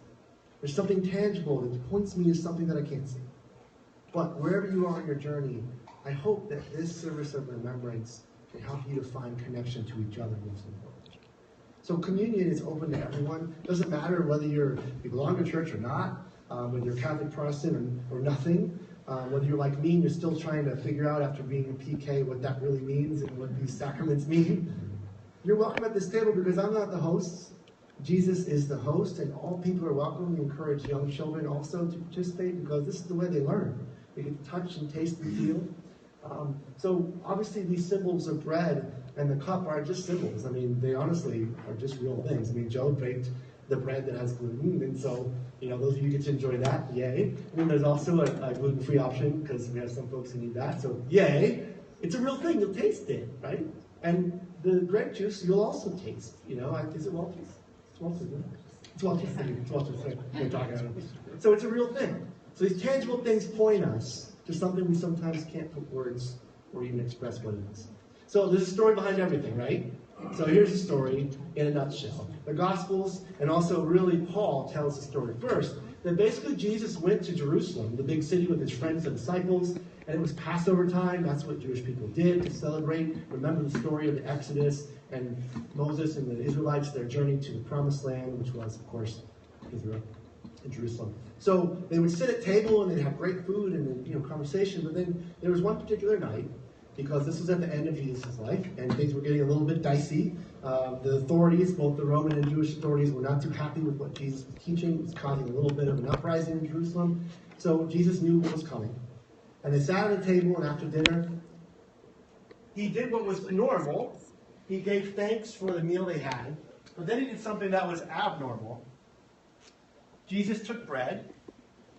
There's something tangible that points me to something that I can't see. But wherever you are in your journey, I hope that this service of remembrance can help you to find connection to each other most important. So communion is open to everyone. It doesn't matter whether you belong to church or not, whether you're Catholic, Protestant, or nothing, whether you're like me and you're still trying to figure out after being in PK what that really means and what these sacraments mean. You're welcome at this table because I'm not the host. Jesus is the host, and all people are welcome. We encourage young children also to participate because this is the way they learn. They get to touch and taste and feel. So obviously these symbols of bread and the cup are just symbols. I mean, they honestly are just real things. I mean, Joe baked the bread that has gluten, and so, you know, those of you get to enjoy that, yay. And then there's also a gluten-free option because we have some folks who need that, so yay. It's a real thing, you'll taste it, right? And the grape juice you'll also taste, you know. Is it Walters? It's Walters, isn't it? It's Walters. It's Walters. We're talking about it. So it's a real thing. So these tangible things point us to something we sometimes can't put words or even express what it is. So there's a story behind everything, right? So here's the story in a nutshell. The Gospels, and also really Paul tells the story first, that basically Jesus went to Jerusalem, the big city, with his friends and disciples, and it was Passover time. That's what Jewish people did to celebrate. Remember the story of the Exodus and Moses and the Israelites, their journey to the Promised Land, which was, of course, Israel and Jerusalem. So they would sit at table and they'd have great food and, you know, conversation. But then there was one particular night, because this was at the end of Jesus' life and things were getting a little bit dicey. The authorities, both the Roman and Jewish authorities, were not too happy with what Jesus was teaching. It was causing a little bit of an uprising in Jerusalem. So Jesus knew what was coming. And they sat at a table, and after dinner, he did what was normal. He gave thanks for the meal they had. But then he did something that was abnormal. Jesus took bread,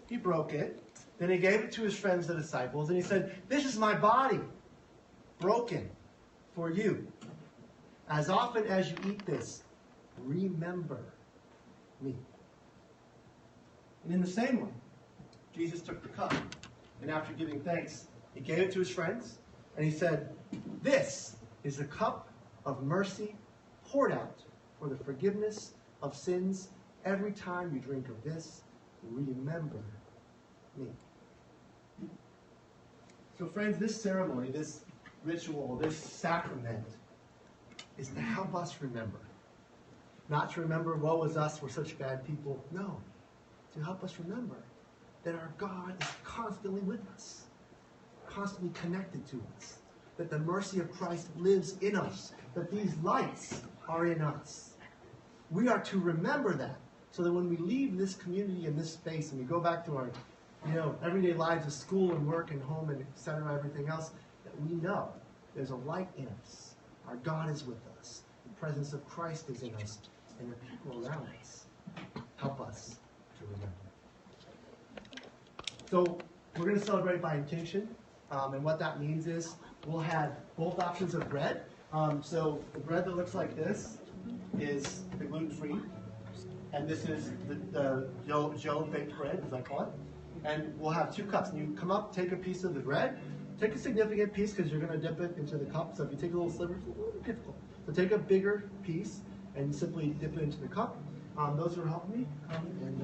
he broke it, then he gave it to his friends, the disciples, and he said, "This is my body, broken for you. As often as you eat this, remember me." And in the same way, Jesus took the cup, and after giving thanks, he gave it to his friends, and he said, "This is the cup of mercy poured out for the forgiveness of sins. Every time you drink of this, remember me." So friends, this ceremony, this ritual, this sacrament is to help us remember. Not to remember, woe is us, we're such bad people. No, to help us remember that our God is constantly with us, constantly connected to us, that the mercy of Christ lives in us, that these lights are in us. We are to remember that so that when we leave this community and this space and we go back to our, everyday lives of school and work and home and et cetera, everything else, that we know there's a light in us. Our God is with us. The presence of Christ is in us. And the people around us help us to remember. So we're going to celebrate by intention. And what that means is we'll have both options of bread. So the bread that looks like this is the gluten-free. And this is the Joe baked bread, as I call it. And we'll have 2 cups. And you come up, take a piece of the bread. Take a significant piece because you're going to dip it into the cup. So if you take a little sliver, it's a little difficult. So take a bigger piece and simply dip it into the cup. Those who are helping me come and...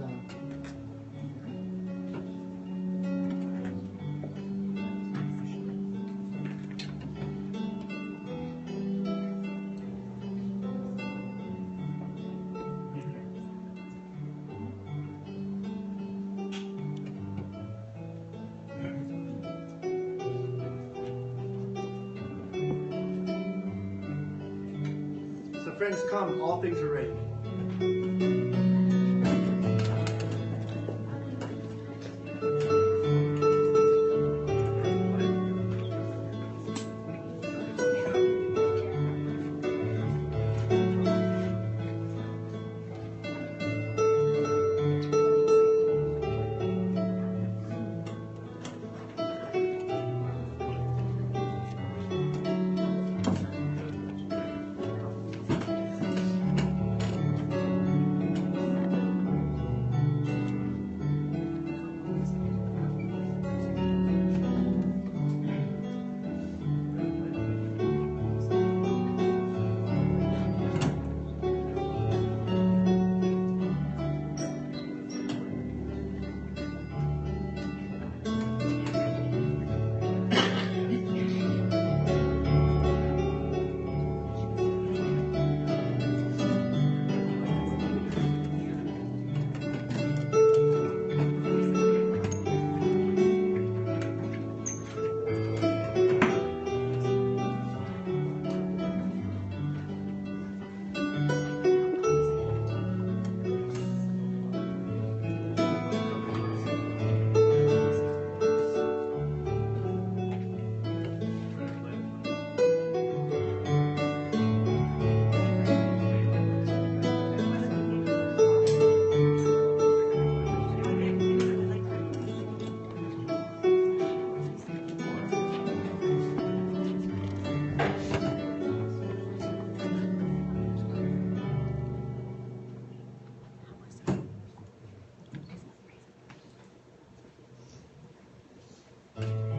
So friends, come. All things are ready.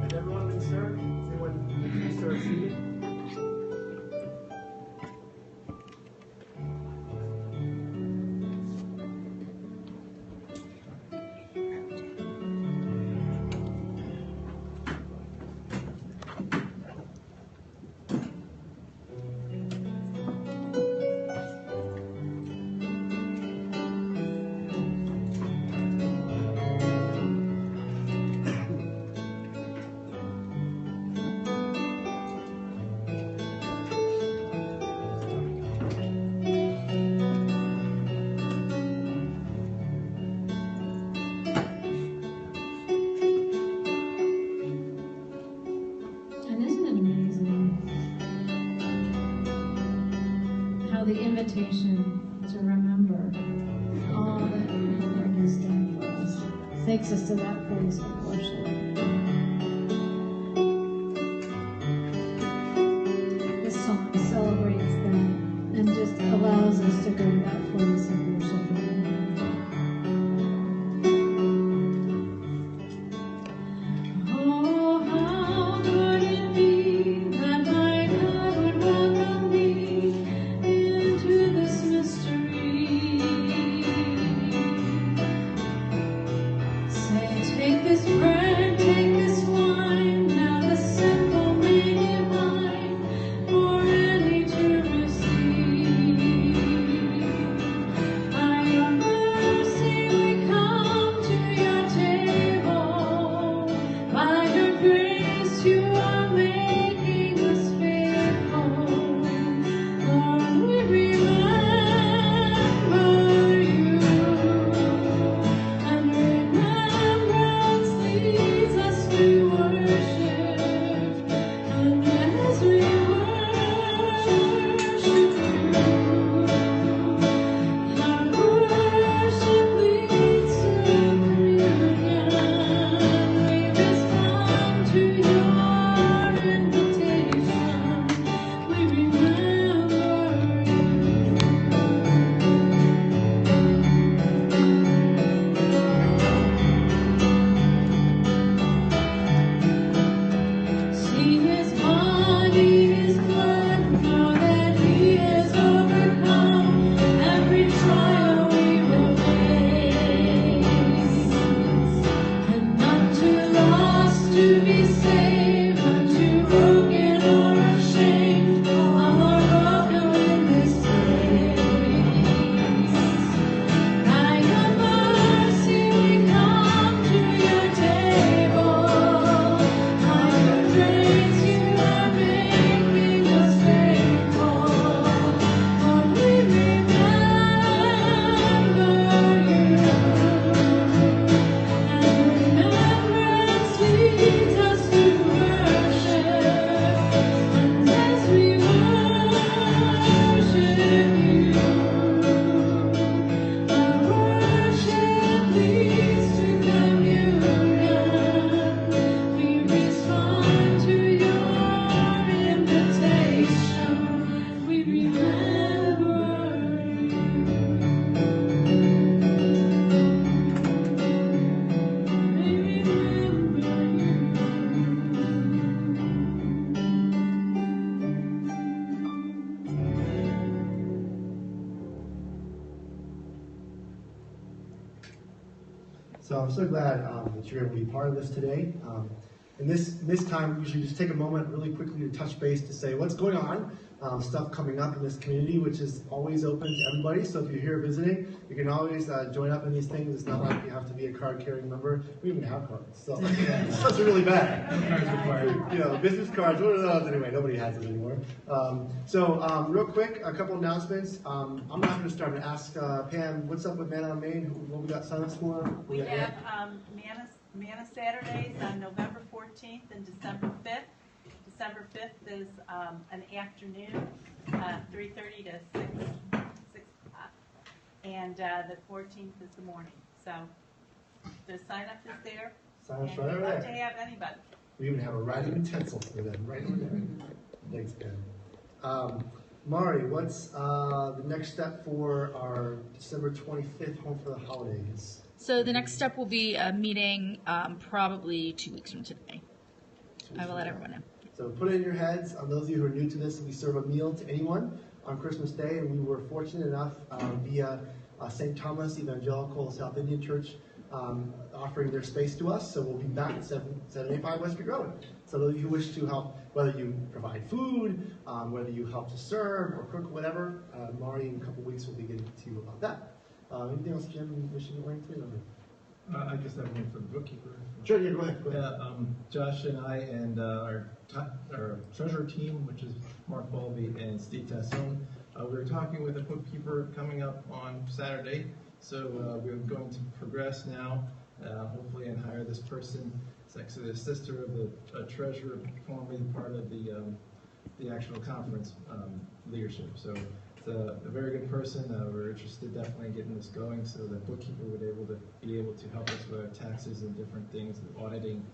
Has everyone been served? Has anyone been served seated? And isn't it amazing how the invitation to remember all that the Lord has done for us takes us to that place of worship? This song celebrates that and just allows us to go to that place of worship again. Oh, how good it be that my God would welcome me into this mystery. Say, take this bread, take this So I'm so glad that you're able to be part of this today. And this time, we usually just take a moment really quickly to touch base to say what's going on, stuff coming up in this community, which is always open to everybody. So if you're here visiting, you can always join up in these things. It's not like you have to be a card-carrying member. We even have cards, so that's really bad. You know, business cards, what are those anyway? Nobody has it anymore. Real quick, a couple announcements. I'm not going to start to ask Pam, what's up with Man on Main? What we got sign-ups for? We have Manna Saturdays on November 14th and December 5th. December 5th is an afternoon, 3:30 to 6 o'clock. And the 14th is the morning. So the sign-up is there. Sign-up's and right we'd over love there. to have anybody. We even have a writing utensil for them right over there. Thanks, Ben. Mari, what's the next step for our December 25th Home for the Holidays? So the next step will be a meeting probably 2 weeks from today. I will let everyone know. So put it in your heads. Those of you who are new to this, we serve a meal to anyone on Christmas Day, and we were fortunate enough via St. Thomas Evangelical South Indian Church offering their space to us. So we'll be back at 785 West Street Road. So those of you who wish to help, whether you provide food, whether you help to serve or cook, whatever, Mari in a couple weeks will be getting to you about that. Anything else, Jim, you wish to learn to? I just have one for the bookkeeper. Sure, yeah, go ahead. Josh and I and our treasurer team, which is Mark Balby and Steve Tassone, we're talking with a bookkeeper coming up on Saturday. So we're going to progress now, hopefully, and hire this person. It's actually the sister of the treasurer, formerly part of the actual conference leadership. So it's a very good person. We're interested definitely in getting this going, so the bookkeeper would be able to help us with our taxes and different things, the auditing,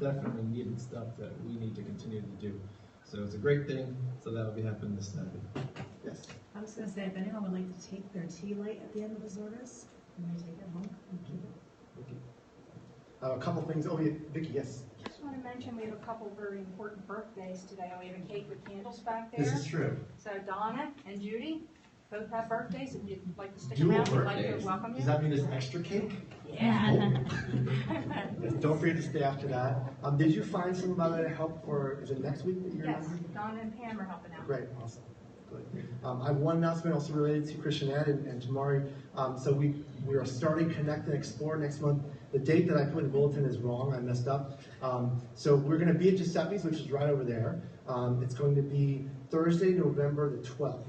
definitely needed stuff that we need to continue to do. So it's a great thing. So that'll be happening this Saturday. Yes. I was going to say, if anyone would like to take their tea late at the end of the service, you may take it home and keep it. A couple things. Oh, yeah, Vicki, yes. Just want to mention we have a couple very important birthdays today. We have a cake with candles back there. This is true. So Donna and Judy both have birthdays. If you'd like to stick Dual around, we'd like birthdays. to welcome you. Does that mean there's extra cake? Yeah. Yes, don't forget to stay after that. Did you find someone by the way to help for, is it next week that you're Yes, Donna and Pam are helping out. Great, awesome. Good. I have one announcement also related to Christian Ed and to Mari. So we are starting Connect and Explore next month. The date that I put in the bulletin is wrong. I messed up. So we're going to be at Giuseppe's, which is right over there. It's going to be Thursday, November the 12th.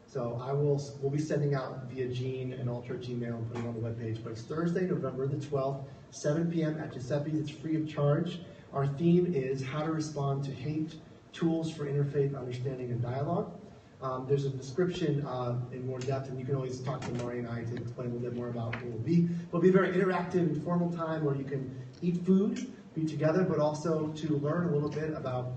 So we'll be sending out via Gene and all church email and putting it on the webpage. But it's Thursday, November the 12th, 7 p.m. at Giuseppe's. It's free of charge. Our theme is how to respond to hate, tools for interfaith understanding and dialogue. There's a description in more depth, and you can always talk to Mari and I to explain a little bit more about what it will be. It'll be a very interactive, informal time where you can eat food, be together, but also to learn a little bit about,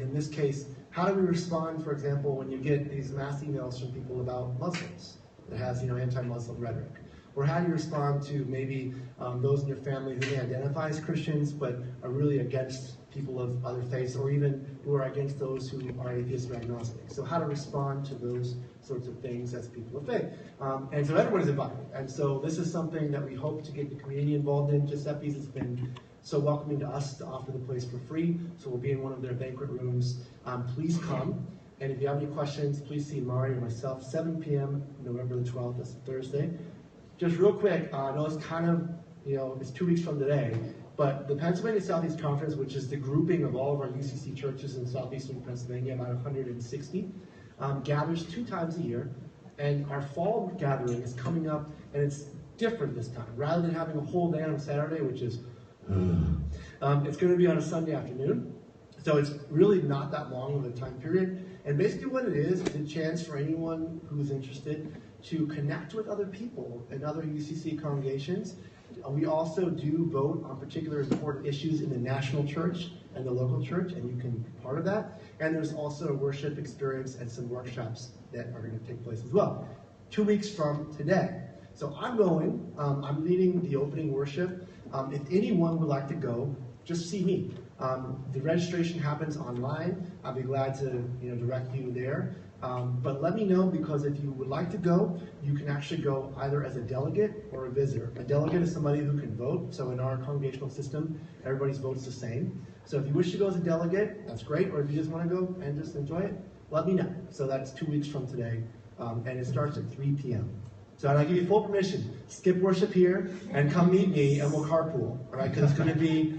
in this case, how do we respond, for example, when you get these mass emails from people about Muslims that has, anti-Muslim rhetoric? Or how do you respond to maybe those in your family who may identify as Christians but are really against people of other faiths, or even who are against those who are atheists or agnostic? So how to respond to those sorts of things as people of faith. And so everyone is invited. And so this is something that we hope to get the community involved in. Giuseppe's has been so welcoming to us to offer the place for free. So we'll be in one of their banquet rooms. Please come. And if you have any questions, please see Mari or myself, 7 p.m. November the 12th, that's Thursday. Just real quick, I know it's kind of, it's 2 weeks from today, but the Pennsylvania Southeast Conference, which is the grouping of all of our UCC churches in southeastern Pennsylvania, about 160, gathers 2 times a year. And our fall gathering is coming up, and it's different this time. Rather than having a whole day on Saturday, which is, it's going to be on a Sunday afternoon. So it's really not that long of a time period. And basically what it is a chance for anyone who's interested to connect with other people in other UCC congregations. We also do vote on particular important issues in the national church and the local church, and you can be part of that. And there's also a worship experience and some workshops that are going to take place as well. 2 weeks from today. So I'm going. I'm leading the opening worship. If anyone would like to go, just see me. The registration happens online. I'll be glad to direct you there. But let me know, because if you would like to go, you can actually go either as a delegate or a visitor. A delegate is somebody who can vote. So in our congregational system, everybody's vote's the same. So if you wish to go as a delegate, that's great. Or if you just want to go and just enjoy it, let me know. So that's 2 weeks from today, and it starts at 3 p.m. So I give you full permission. Skip worship here and come meet me, and we'll carpool. All right, because it's going to be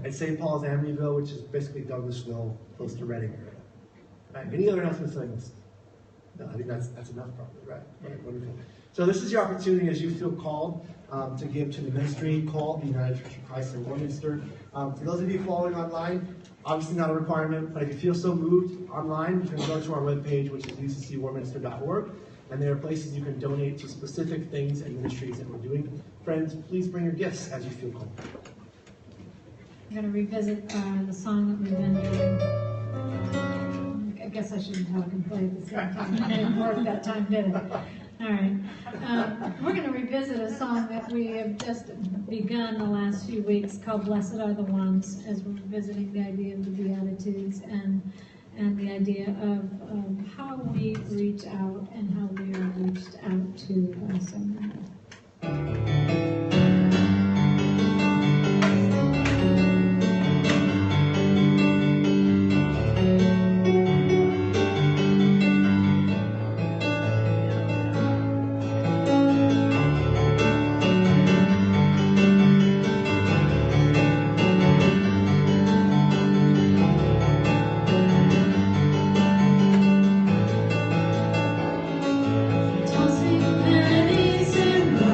at St. Paul's, Amityville, which is basically Douglasville, close to Reading. All right, any other announcements that I missed? No, I think that's enough, probably. Right, wonderful. So this is your opportunity, as you feel called, to give to the ministry called the United Church of Christ in Warminster. For those of you following online, obviously not a requirement, but if you feel so moved online, you can go to our webpage, which is uccwarminster.org. And there are places you can donate to specific things and ministries that we're doing. Friends, please bring your gifts as you feel called. I'm going to revisit the song that we've been doing. I guess I shouldn't talk and play at the same time. It didn't work that time, did it? All right. We're going to revisit a song that we have just begun the last few weeks called Blessed Are the Ones, as we're visiting the idea of the Beatitudes and the idea of how we reach out and how we are reached out to so many. Tossing pennies in the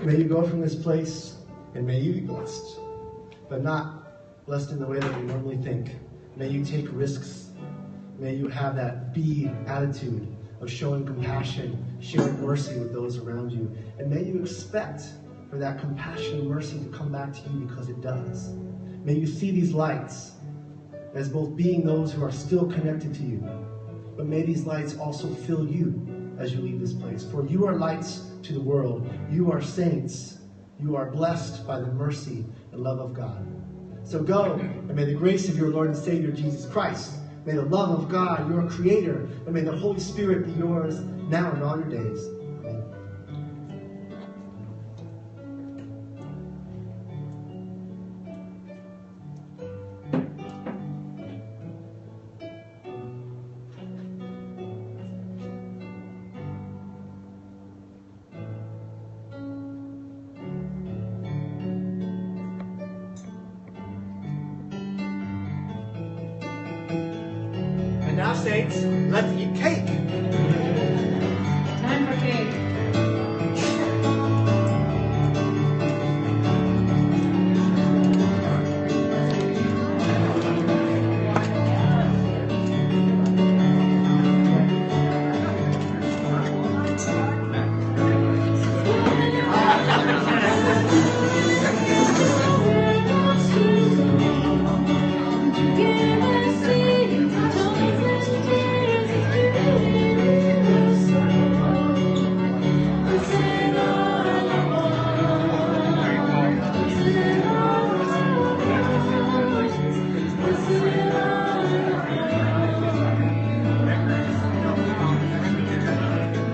May you go from this place And may you be blessed, but not blessed in the way that we normally think. May you take risks. May you have that be attitude of showing compassion, sharing mercy with those around you. And may you expect for that compassion and mercy to come back to you, because it does. May you see these lights as both being those who are still connected to you, but may these lights also fill you as you leave this place. For you are lights to the world. You are saints. You are blessed by the mercy and love of God. So go, and may the grace of your Lord and Savior Jesus Christ, may the love of God, your Creator, and may the Holy Spirit be yours now and all your days. Amen. And now, saints, let's eat cake. Time for cake.